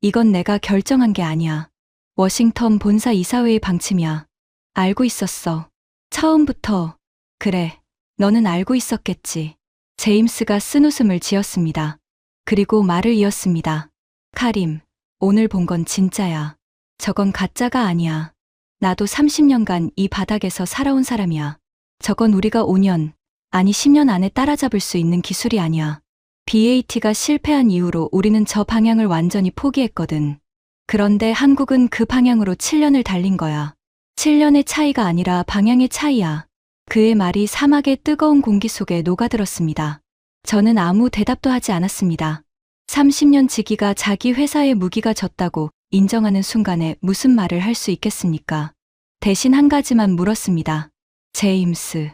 이건 내가 결정한 게 아니야. 워싱턴 본사 이사회의 방침이야. 알고 있었어. 처음부터. 그래, 너는 알고 있었겠지. 제임스가 쓴웃음을 지었습니다. 그리고 말을 이었습니다. 카림, 오늘 본 건 진짜야. 저건 가짜가 아니야. 나도 30년간 이 바닥에서 살아온 사람이야. 저건 우리가 5년, 아니 10년 안에 따라잡을 수 있는 기술이 아니야. BAT가 실패한 이후로 우리는 저 방향을 완전히 포기했거든. 그런데 한국은 그 방향으로 7년을 달린 거야. 7년의 차이가 아니라 방향의 차이야. 그의 말이 사막의 뜨거운 공기 속에 녹아들었습니다. 저는 아무 대답도 하지 않았습니다. 30년 지기가 자기 회사의 무기가 졌다고 인정하는 순간에 무슨 말을 할 수 있겠습니까? 대신 한 가지만 물었습니다. 제임스,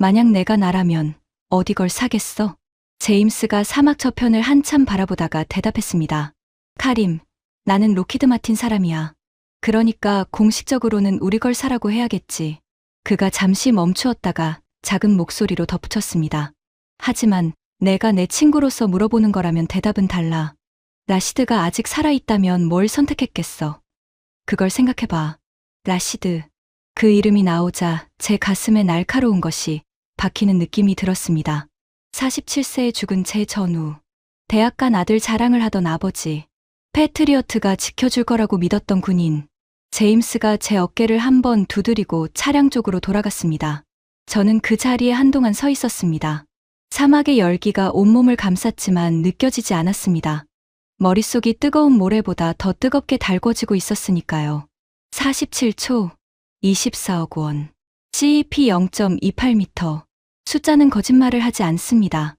만약 내가 나라면 어디 걸 사겠어? 제임스가 사막 저편을 한참 바라보다가 대답했습니다. 카림, 나는 로키드 마틴 사람이야. 그러니까 공식적으로는 우리 걸 사라고 해야겠지. 그가 잠시 멈추었다가 작은 목소리로 덧붙였습니다. 하지만 내가 내 친구로서 물어보는 거라면 대답은 달라. 라시드가 아직 살아있다면 뭘 선택했겠어? 그걸 생각해봐. 라시드. 그 이름이 나오자 제 가슴에 날카로운 것이 박히는 느낌이 들었습니다. 47세에 죽은 제 전우. 대학 간 아들 자랑을 하던 아버지. 패트리어트가 지켜줄 거라고 믿었던 군인. 제임스가 제 어깨를 한번 두드리고 차량 쪽으로 돌아갔습니다. 저는 그 자리에 한동안 서 있었습니다. 사막의 열기가 온몸을 감쌌지만 느껴지지 않았습니다. 머릿속이 뜨거운 모래보다 더 뜨겁게 달궈지고 있었으니까요. 47초, 24억 원. CEP 0.28m. 숫자는 거짓말을 하지 않습니다.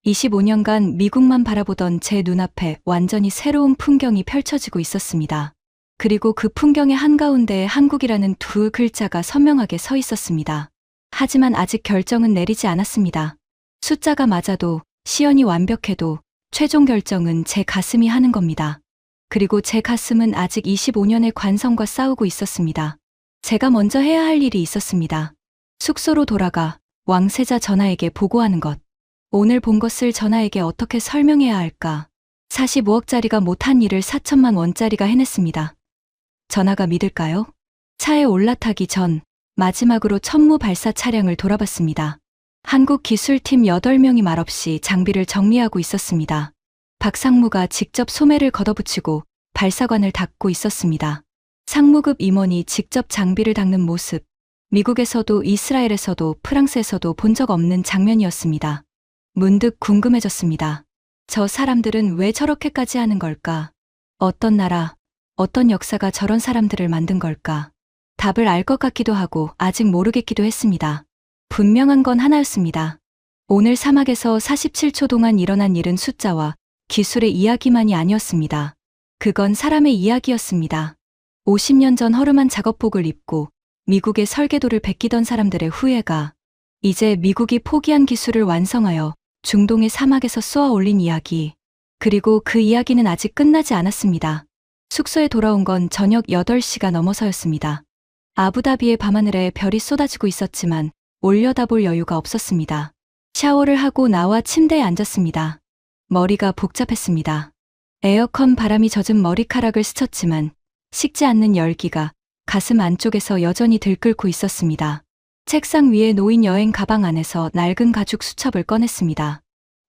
25년간 미국만 바라보던 제 눈앞에 완전히 새로운 풍경이 펼쳐지고 있었습니다. 그리고 그 풍경의 한가운데에 한국이라는 두 글자가 선명하게 서 있었습니다. 하지만 아직 결정은 내리지 않았습니다. 숫자가 맞아도, 시연이 완벽해도 최종 결정은 제 가슴이 하는 겁니다. 그리고 제 가슴은 아직 25년의 관성과 싸우고 있었습니다. 제가 먼저 해야 할 일이 있었습니다. 숙소로 돌아가 왕세자 전하에게 보고하는 것. 오늘 본 것을 전하에게 어떻게 설명해야 할까? 45억짜리가 못한 일을 4천만 원짜리가 해냈습니다. 전하가 믿을까요? 차에 올라타기 전 마지막으로 천무 발사 차량을 돌아봤습니다. 한국 기술팀 8명이 말없이 장비를 정리하고 있었습니다. 박상무가 직접 소매를 걷어붙이고 발사관을 닫고 있었습니다. 상무급 임원이 직접 장비를 닦는 모습. 미국에서도 이스라엘에서도 프랑스에서도 본 적 없는 장면이었습니다. 문득 궁금해졌습니다. 저 사람들은 왜 저렇게까지 하는 걸까? 어떤 나라, 어떤 역사가 저런 사람들을 만든 걸까? 답을 알 것 같기도 하고 아직 모르겠기도 했습니다. 분명한 건 하나였습니다. 오늘 사막에서 47초 동안 일어난 일은 숫자와 기술의 이야기만이 아니었습니다. 그건 사람의 이야기였습니다. 50년 전 허름한 작업복을 입고 미국의 설계도를 베끼던 사람들의 후예가 이제 미국이 포기한 기술을 완성하여 중동의 사막에서 쏘아 올린 이야기. 그리고 그 이야기는 아직 끝나지 않았습니다. 숙소에 돌아온 건 저녁 8시가 넘어서였습니다. 아부다비의 밤하늘에 별이 쏟아지고 있었지만 올려다볼 여유가 없었습니다. 샤워를 하고 나와 침대에 앉았습니다. 머리가 복잡했습니다. 에어컨 바람이 젖은 머리카락을 스쳤지만 식지 않는 열기가 가슴 안쪽에서 여전히 들끓고 있었습니다. 책상 위에 놓인 여행 가방 안에서 낡은 가죽 수첩을 꺼냈습니다.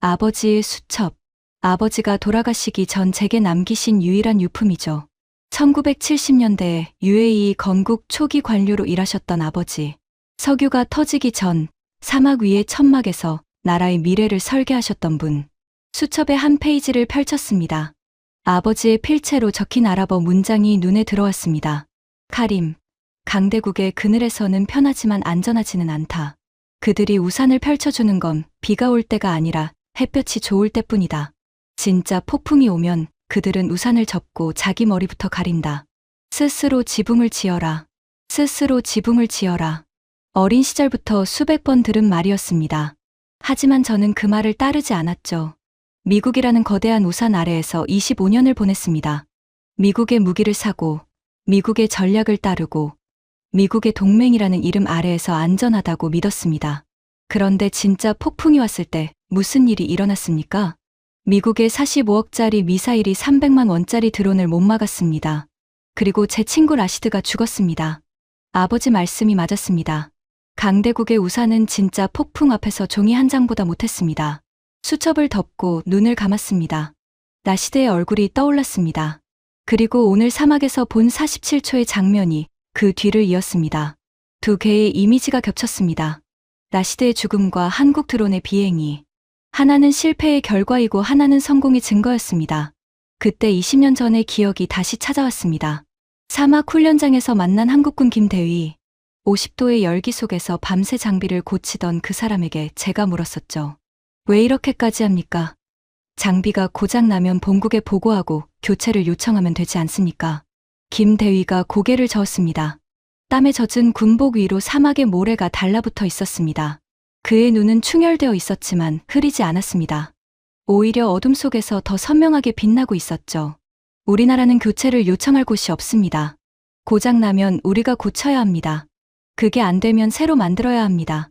아버지의 수첩. 아버지가 돌아가시기 전 제게 남기신 유일한 유품이죠. 1970년대에 UAE 건국 초기 관료로 일하셨던 아버지. 석유가 터지기 전 사막 위의 천막에서 나라의 미래를 설계하셨던 분. 수첩의 한 페이지를 펼쳤습니다. 아버지의 필체로 적힌 아랍어 문장이 눈에 들어왔습니다. 카림, 강대국의 그늘에서는 편하지만 안전하지는 않다. 그들이 우산을 펼쳐주는 건 비가 올 때가 아니라 햇볕이 좋을 때뿐이다. 진짜 폭풍이 오면 그들은 우산을 접고 자기 머리부터 가린다. 스스로 지붕을 지어라. 스스로 지붕을 지어라. 어린 시절부터 수백 번 들은 말이었습니다. 하지만 저는 그 말을 따르지 않았죠. 미국이라는 거대한 우산 아래에서 25년을 보냈습니다. 미국의 무기를 사고, 미국의 전략을 따르고, 미국의 동맹이라는 이름 아래에서 안전하다고 믿었습니다. 그런데 진짜 폭풍이 왔을 때 무슨 일이 일어났습니까? 미국의 45억짜리 미사일이 300만 원짜리 드론을 못 막았습니다. 그리고 제 친구 라시드가 죽었습니다. 아버지 말씀이 맞았습니다. 강대국의 우산은 진짜 폭풍 앞에서 종이 한 장보다 못했습니다. 수첩을 덮고 눈을 감았습니다. 라시드의 얼굴이 떠올랐습니다. 그리고 오늘 사막에서 본 47초의 장면이 그 뒤를 이었습니다. 두 개의 이미지가 겹쳤습니다. 라시드의 죽음과 한국 드론의 비행이. 하나는 실패의 결과이고 하나는 성공의 증거였습니다. 그때 20년 전의 기억이 다시 찾아왔습니다. 사막 훈련장에서 만난 한국군 김대위. 50도의 열기 속에서 밤새 장비를 고치던 그 사람에게 제가 물었었죠. 왜 이렇게까지 합니까? 장비가 고장나면 본국에 보고하고 교체를 요청하면 되지 않습니까? 김대위가 고개를 저었습니다. 땀에 젖은 군복 위로 사막의 모래가 달라붙어 있었습니다. 그의 눈은 충혈되어 있었지만 흐리지 않았습니다. 오히려 어둠 속에서 더 선명하게 빛나고 있었죠. 우리나라는 교체를 요청할 곳이 없습니다. 고장나면 우리가 고쳐야 합니다. 그게 안 되면 새로 만들어야 합니다.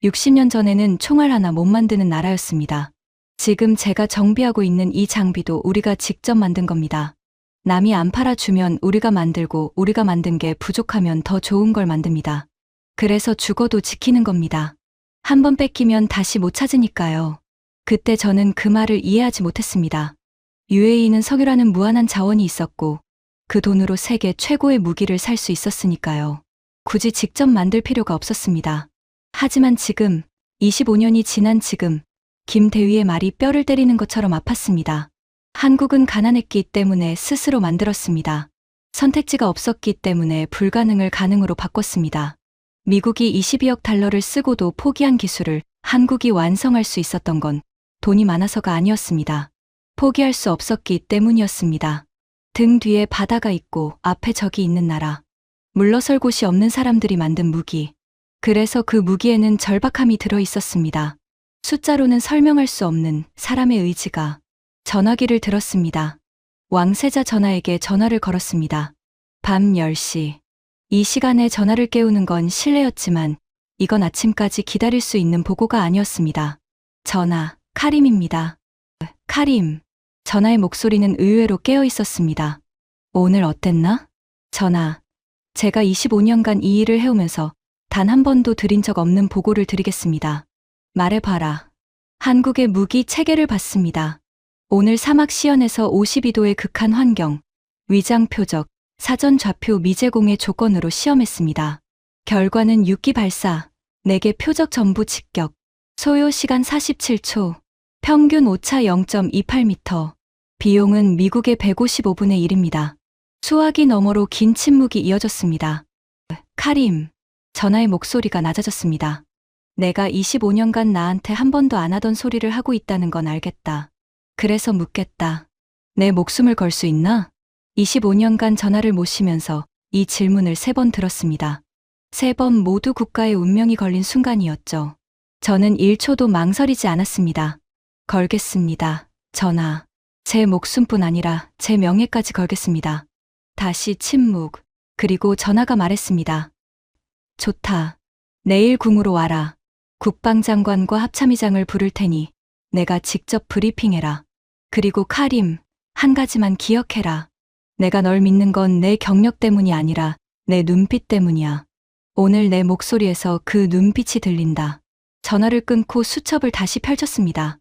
60년 전에는 총알 하나 못 만드는 나라였습니다. 지금 제가 정비하고 있는 이 장비도 우리가 직접 만든 겁니다. 남이 안 팔아주면 우리가 만들고 우리가 만든 게 부족하면 더 좋은 걸 만듭니다. 그래서 죽어도 지키는 겁니다. 한번 뺏기면 다시 못 찾으니까요. 그때 저는 그 말을 이해하지 못했습니다. UAE는 석유라는 무한한 자원이 있었고 그 돈으로 세계 최고의 무기를 살 수 있었으니까요. 굳이 직접 만들 필요가 없었습니다. 하지만 지금 25년이 지난 지금 김 대위의 말이 뼈를 때리는 것처럼 아팠습니다. 한국은 가난했기 때문에 스스로 만들었습니다. 선택지가 없었기 때문에 불가능을 가능으로 바꿨습니다. 미국이 22억 달러를 쓰고도 포기한 기술을 한국이 완성할 수 있었던 건 돈이 많아서가 아니었습니다. 포기할 수 없었기 때문이었습니다. 등 뒤에 바다가 있고 앞에 적이 있는 나라. 물러설 곳이 없는 사람들이 만든 무기. 그래서 그 무기에는 절박함이 들어 있었습니다. 숫자로는 설명할 수 없는 사람의 의지가. 전화기를 들었습니다. 왕세자 전하에게 전화를 걸었습니다. 밤 10시. 이 시간에 전화를 깨우는 건 실례였지만 이건 아침까지 기다릴 수 있는 보고가 아니었습니다. 전하, 카림입니다. 카림. 전하의 목소리는 의외로 깨어 있었습니다. 오늘 어땠나? 전하, 제가 25년간 이 일을 해오면서 단 한 번도 드린 적 없는 보고를 드리겠습니다. 말해봐라. 한국의 무기 체계를 봤습니다. 오늘 사막 시연에서 52도의 극한 환경, 위장 표적, 사전 좌표 미제공의 조건으로 시험했습니다. 결과는 6기 발사, 4개 표적 전부 직격, 소요 시간 47초, 평균 오차 0.28m, 비용은 미국의 155분의 1입니다. 수화기 너머로 긴 침묵이 이어졌습니다. 카림, 전하의 목소리가 낮아졌습니다. 내가 25년간 나한테 한 번도 안 하던 소리를 하고 있다는 건 알겠다. 그래서 묻겠다. 내 목숨을 걸 수 있나? 25년간 전하를 모시면서 이 질문을 3번 들었습니다. 3번 모두 국가의 운명이 걸린 순간이었죠. 저는 1초도 망설이지 않았습니다. 걸겠습니다. 전하. 제 목숨뿐 아니라 제 명예까지 걸겠습니다. 다시 침묵. 그리고 전하가 말했습니다. 좋다. 내일 궁으로 와라. 국방장관과 합참의장을 부를 테니 내가 직접 브리핑해라. 그리고 카림, 한 가지만 기억해라. 내가 널 믿는 건 내 경력 때문이 아니라 내 눈빛 때문이야. 오늘 내 목소리에서 그 눈빛이 들린다. 전화를 끊고 수첩을 다시 펼쳤습니다.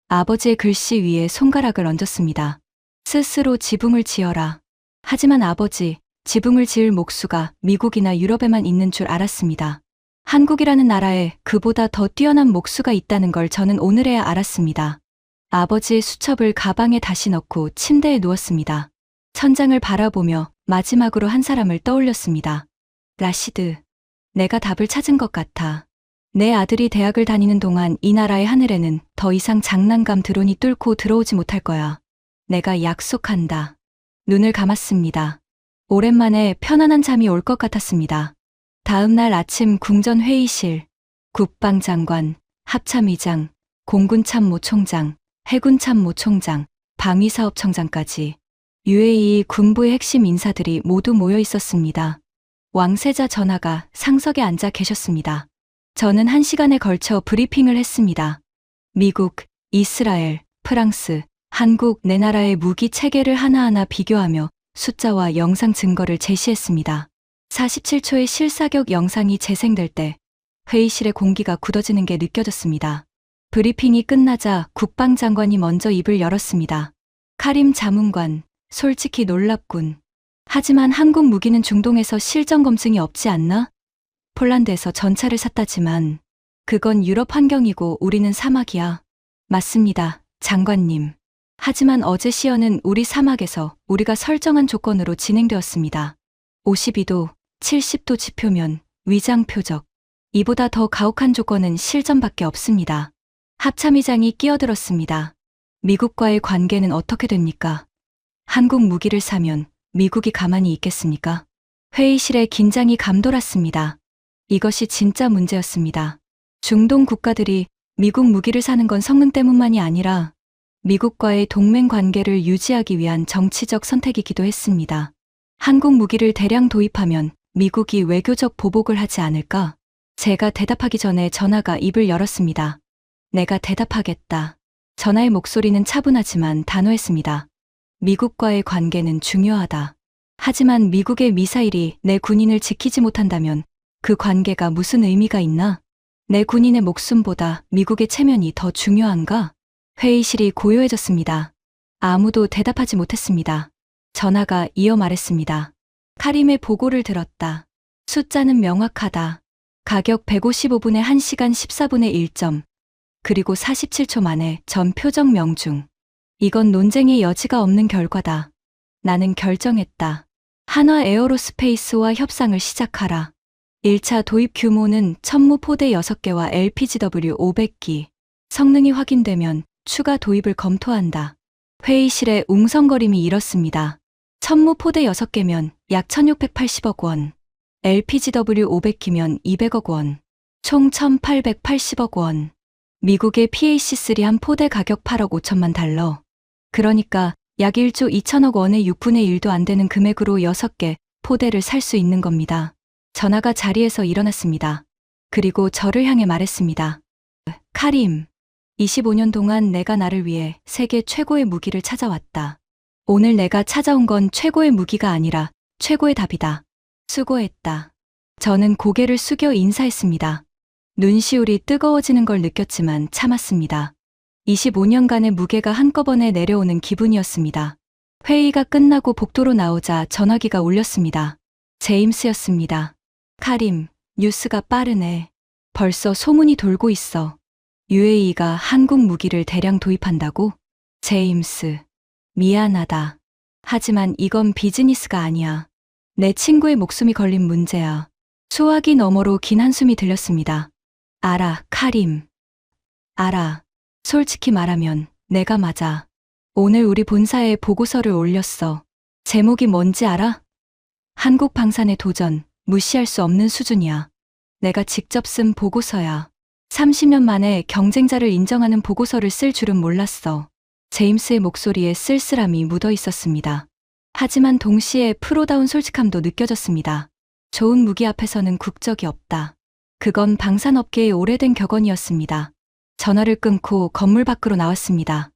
아버지의 글씨 위에 손가락을 얹었습니다. 스스로 지붕을 지어라. 하지만 아버지, 지붕을 지을 목수가 미국이나 유럽에만 있는 줄 알았습니다. 한국이라는 나라에 그보다 더 뛰어난 목수가 있다는 걸 저는 오늘에야 알았습니다. 아버지의 수첩을 가방에 다시 넣고 침대에 누웠습니다. 천장을 바라보며 마지막으로 한 사람을 떠올렸습니다. 라시드. 내가 답을 찾은 것 같아. 내 아들이 대학을 다니는 동안 이 나라의 하늘에는 더 이상 장난감 드론이 뚫고 들어오지 못할 거야. 내가 약속한다. 눈을 감았습니다. 오랜만에 편안한 잠이 올 것 같았습니다. 다음 날 아침 궁전 회의실, 국방장관, 합참의장, 공군참모총장, 해군참모총장, 방위사업청장까지 UAE 군부의 핵심 인사들이 모두 모여 있었습니다. 왕세자 전하가 상석에 앉아 계셨습니다. 저는 1시간에 걸쳐 브리핑을 했습니다. 미국, 이스라엘, 프랑스, 한국 네 나라의 무기 체계를 하나하나 비교하며 숫자와 영상 증거를 제시했습니다. 47초의 실사격 영상이 재생될 때 회의실의 공기가 굳어지는 게 느껴졌습니다. 브리핑이 끝나자 국방장관이 먼저 입을 열었습니다. 카림 자문관, 솔직히 놀랍군. 하지만 한국 무기는 중동에서 실전 검증이 없지 않나? 폴란드에서 전차를 샀다지만 그건 유럽 환경이고 우리는 사막이야. 맞습니다, 장관님. 하지만 어제 시연은 우리 사막에서 우리가 설정한 조건으로 진행되었습니다. 52도, 70도 지표면, 위장 표적. 이보다 더 가혹한 조건은 실전밖에 없습니다. 합참의장이 끼어들었습니다. 미국과의 관계는 어떻게 됩니까? 한국 무기를 사면 미국이 가만히 있겠습니까? 회의실에 긴장이 감돌았습니다. 이것이 진짜 문제였습니다. 중동 국가들이 미국 무기를 사는 건 성능 때문만이 아니라 미국과의 동맹 관계를 유지하기 위한 정치적 선택이기도 했습니다. 한국 무기를 대량 도입하면 미국이 외교적 보복을 하지 않을까? 제가 대답하기 전에 전화가 입을 열었습니다. 내가 대답하겠다. 전화의 목소리는 차분하지만 단호했습니다. 미국과의 관계는 중요하다. 하지만 미국의 미사일이 내 군인을 지키지 못한다면 그 관계가 무슨 의미가 있나? 내 군인의 목숨보다 미국의 체면이 더 중요한가? 회의실이 고요해졌습니다. 아무도 대답하지 못했습니다. 전화가 이어 말했습니다. 카림의 보고를 들었다. 숫자는 명확하다. 가격 155분에 1시간 14분의 1점. 그리고 47초 만에 전 표적 명중. 이건 논쟁의 여지가 없는 결과다. 나는 결정했다. 한화 에어로스페이스와 협상을 시작하라. 1차 도입 규모는 천무 포대 6개와 LPGW 500기. 성능이 확인되면 추가 도입을 검토한다. 회의실에 웅성거림이 일었습니다. 천무 포대 6개면 약 1680억 원. LPGW 500기면 200억 원. 총 1880억 원. 미국의 PAC-3 한 포대 가격 8억 5천만 달러. 그러니까 약 1조 2천억 원의 6분의 1도 안 되는 금액으로 6개 포대를 살 수 있는 겁니다. 전화가 자리에서 일어났습니다. 그리고 저를 향해 말했습니다. 카림, 25년 동안 내가 나를 위해 세계 최고의 무기를 찾아왔다. 오늘 내가 찾아온 건 최고의 무기가 아니라 최고의 답이다. 수고했다. 저는 고개를 숙여 인사했습니다. 눈시울이 뜨거워지는 걸 느꼈지만 참았습니다. 25년간의 무게가 한꺼번에 내려오는 기분이었습니다. 회의가 끝나고 복도로 나오자 전화기가 울렸습니다. 제임스였습니다. 카림, 뉴스가 빠르네. 벌써 소문이 돌고 있어. UAE가 한국 무기를 대량 도입한다고? 제임스, 미안하다. 하지만 이건 비즈니스가 아니야. 내 친구의 목숨이 걸린 문제야. 수화기 너머로 긴 한숨이 들렸습니다. 알아, 카림. 알아. 솔직히 말하면 내가 맞아. 오늘 우리 본사에 보고서를 올렸어. 제목이 뭔지 알아? 한국 방산의 도전, 무시할 수 없는 수준이야. 내가 직접 쓴 보고서야. 30년 만에 경쟁자를 인정하는 보고서를 쓸 줄은 몰랐어. 제임스의 목소리에 쓸쓸함이 묻어 있었습니다. 하지만 동시에 프로다운 솔직함도 느껴졌습니다. 좋은 무기 앞에서는 국적이 없다. 그건 방산업계의 오래된 격언이었습니다. 전화를 끊고 건물 밖으로 나왔습니다.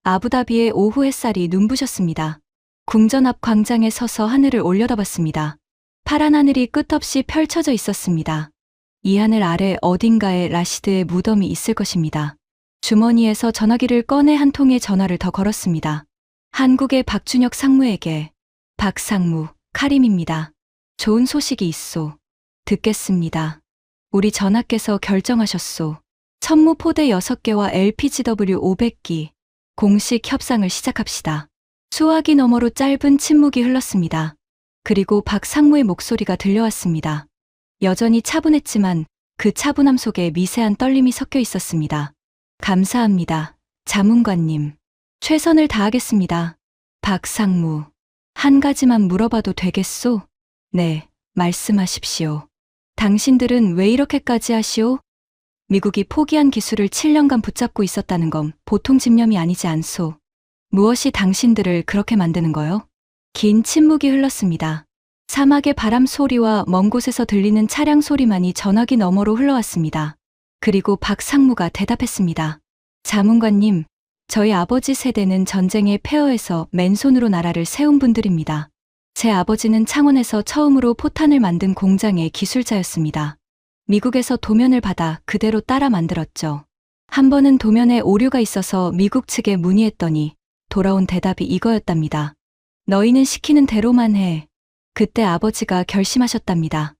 아부다비의 오후 햇살이 눈부셨습니다. 궁전 앞 광장에 서서 하늘을 올려다봤습니다. 파란 하늘이 끝없이 펼쳐져 있었습니다. 이 하늘 아래 어딘가에 라시드의 무덤이 있을 것입니다. 주머니에서 전화기를 꺼내 한 통의 전화를 더 걸었습니다. 한국의 박준혁 상무에게. 박상무, 카림입니다. 좋은 소식이 있소. 듣겠습니다. 우리 전하께서 결정하셨소. 천무 포대 6개와 LPGW 500기. 공식 협상을 시작합시다. 수화기 너머로 짧은 침묵이 흘렀습니다. 그리고 박 상무의 목소리가 들려왔습니다. 여전히 차분했지만 그 차분함 속에 미세한 떨림이 섞여 있었습니다. 감사합니다. 자문관님. 최선을 다하겠습니다. 박 상무. 한 가지만 물어봐도 되겠소? 네, 말씀하십시오. 당신들은 왜 이렇게까지 하시오? 미국이 포기한 기술을 7년간 붙잡고 있었다는 건 보통 집념이 아니지 않소. 무엇이 당신들을 그렇게 만드는 거요? 긴 침묵이 흘렀습니다. 사막의 바람 소리와 먼 곳에서 들리는 차량 소리만이 전화기 너머로 흘러왔습니다. 그리고 박 상무가 대답했습니다. 자문관님, 저희 아버지 세대는 전쟁의 폐허에서 맨손으로 나라를 세운 분들입니다. 제 아버지는 창원에서 처음으로 포탄을 만든 공장의 기술자였습니다. 미국에서 도면을 받아 그대로 따라 만들었죠. 한 번은 도면에 오류가 있어서 미국 측에 문의했더니 돌아온 대답이 이거였답니다. 너희는 시키는 대로만 해. 그때 아버지가 결심하셨답니다.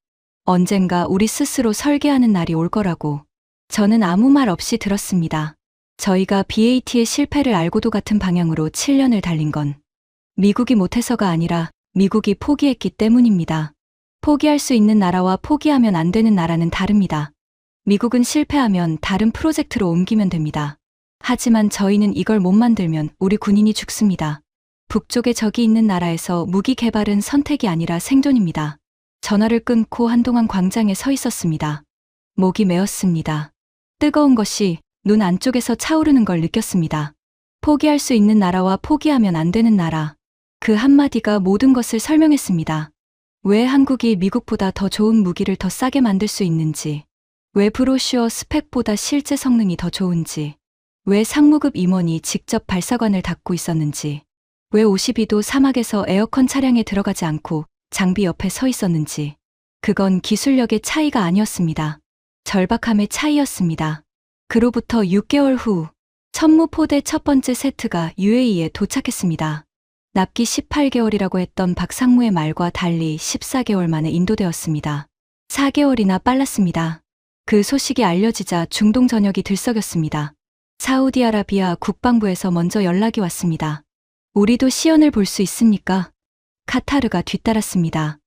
언젠가 우리 스스로 설계하는 날이 올 거라고. 저는 아무 말 없이 들었습니다. 저희가 BAT의 실패를 알고도 같은 방향으로 7년을 달린 건 미국이 못해서가 아니라 미국이 포기했기 때문입니다. 포기할 수 있는 나라와 포기하면 안 되는 나라는 다릅니다. 미국은 실패하면 다른 프로젝트로 옮기면 됩니다. 하지만 저희는 이걸 못 만들면 우리 군인이 죽습니다. 북쪽에 적이 있는 나라에서 무기 개발은 선택이 아니라 생존입니다. 전화를 끊고 한동안 광장에 서 있었습니다. 목이 메었습니다. 뜨거운 것이 눈 안쪽에서 차오르는 걸 느꼈습니다. 포기할 수 있는 나라와 포기하면 안 되는 나라. 그 한마디가 모든 것을 설명했습니다. 왜 한국이 미국보다 더 좋은 무기를 더 싸게 만들 수 있는지, 왜 브로슈어 스펙보다 실제 성능이 더 좋은지, 왜 상무급 임원이 직접 발사관을 닦고 있었는지, 왜 52도 사막에서 에어컨 차량에 들어가지 않고 장비 옆에 서 있었는지. 그건 기술력의 차이가 아니었습니다. 절박함의 차이였습니다. 그로부터 6개월 후 천무포대 첫 번째 세트가 UAE에 도착했습니다. 납기 18개월이라고 했던 박상무의 말과 달리 14개월 만에 인도되었습니다. 4개월이나 빨랐습니다. 그 소식이 알려지자 중동 전역이 들썩였습니다. 사우디아라비아 국방부에서 먼저 연락이 왔습니다. 우리도 시연을 볼 수 있습니까? 카타르가 뒤따랐습니다.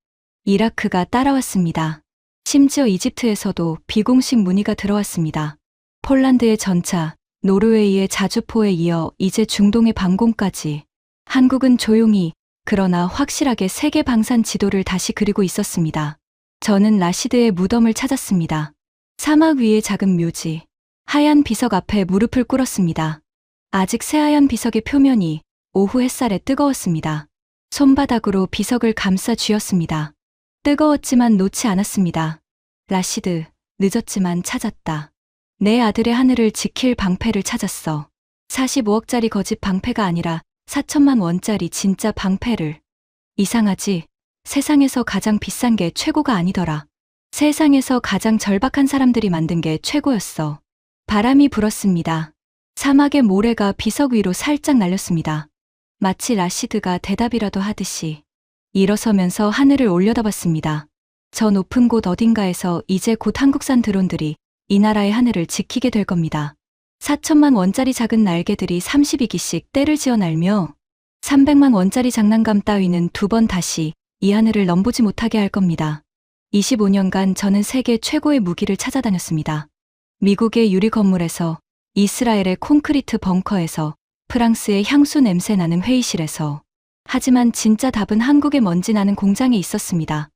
이라크가 따라왔습니다. 심지어 이집트에서도 비공식 문의가 들어왔습니다. 폴란드의 전차, 노르웨이의 자주포에 이어 이제 중동의 방공까지. 한국은 조용히 그러나 확실하게 세계 방산 지도를 다시 그리고 있었습니다. 저는 라시드의 무덤을 찾았습니다. 사막 위의 작은 묘지, 하얀 비석 앞에 무릎을 꿇었습니다. 아직 새하얀 비석의 표면이 오후 햇살에 뜨거웠습니다. 손바닥으로 비석을 감싸 쥐었습니다. 뜨거웠지만 놓지 않았습니다. 라시드, 늦었지만 찾았다. 내 아들의 하늘을 지킬 방패를 찾았어. 45억짜리 거짓 방패가 아니라 4천만 원짜리 진짜 방패를. 이상하지? 세상에서 가장 비싼 게 최고가 아니더라. 세상에서 가장 절박한 사람들이 만든 게 최고였어. 바람이 불었습니다. 사막의 모래가 비석 위로 살짝 날렸습니다. 마치 라시드가 대답이라도 하듯이. 일어서면서 하늘을 올려다봤습니다. 저 높은 곳 어딘가에서 이제 곧 한국산 드론들이 이 나라의 하늘을 지키게 될 겁니다. 4천만 원짜리 작은 날개들이 32기씩 떼를 지어 날며 300만 원짜리 장난감 따위는 두 번 다시 이 하늘을 넘보지 못하게 할 겁니다. 25년간 저는 세계 최고의 무기를 찾아다녔습니다. 미국의 유리 건물에서, 이스라엘의 콘크리트 벙커에서, 프랑스의 향수 냄새 나는 회의실에서. 하지만 진짜 답은 한국의 먼지 나는 공장에 있었습니다.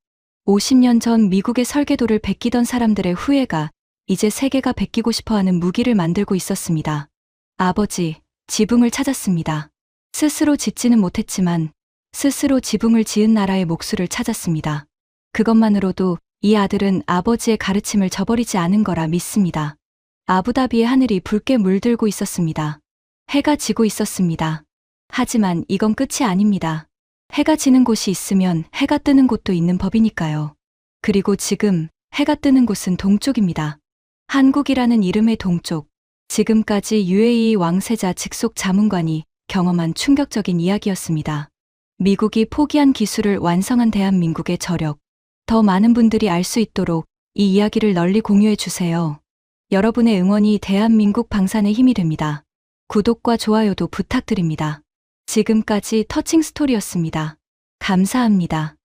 50년 전 미국의 설계도를 베끼던 사람들의 후예가 이제 세계가 베끼고 싶어하는 무기를 만들고 있었습니다. 아버지, 지붕을 찾았습니다. 스스로 짓지는 못했지만 스스로 지붕을 지은 나라의 목수를 찾았습니다. 그것만으로도 이 아들은 아버지의 가르침을 저버리지 않은 거라 믿습니다. 아부다비의 하늘이 붉게 물들고 있었습니다. 해가 지고 있었습니다. 하지만 이건 끝이 아닙니다. 해가 지는 곳이 있으면 해가 뜨는 곳도 있는 법이니까요. 그리고 지금 해가 뜨는 곳은 동쪽입니다. 한국이라는 이름의 동쪽. 지금까지 UAE 왕세자 직속 자문관이 경험한 충격적인 이야기였습니다. 미국이 포기한 기술을 완성한 대한민국의 저력. 더 많은 분들이 알 수 있도록 이 이야기를 널리 공유해 주세요. 여러분의 응원이 대한민국 방산의 힘이 됩니다. 구독과 좋아요도 부탁드립니다. 지금까지 터칭 스토리였습니다. 감사합니다.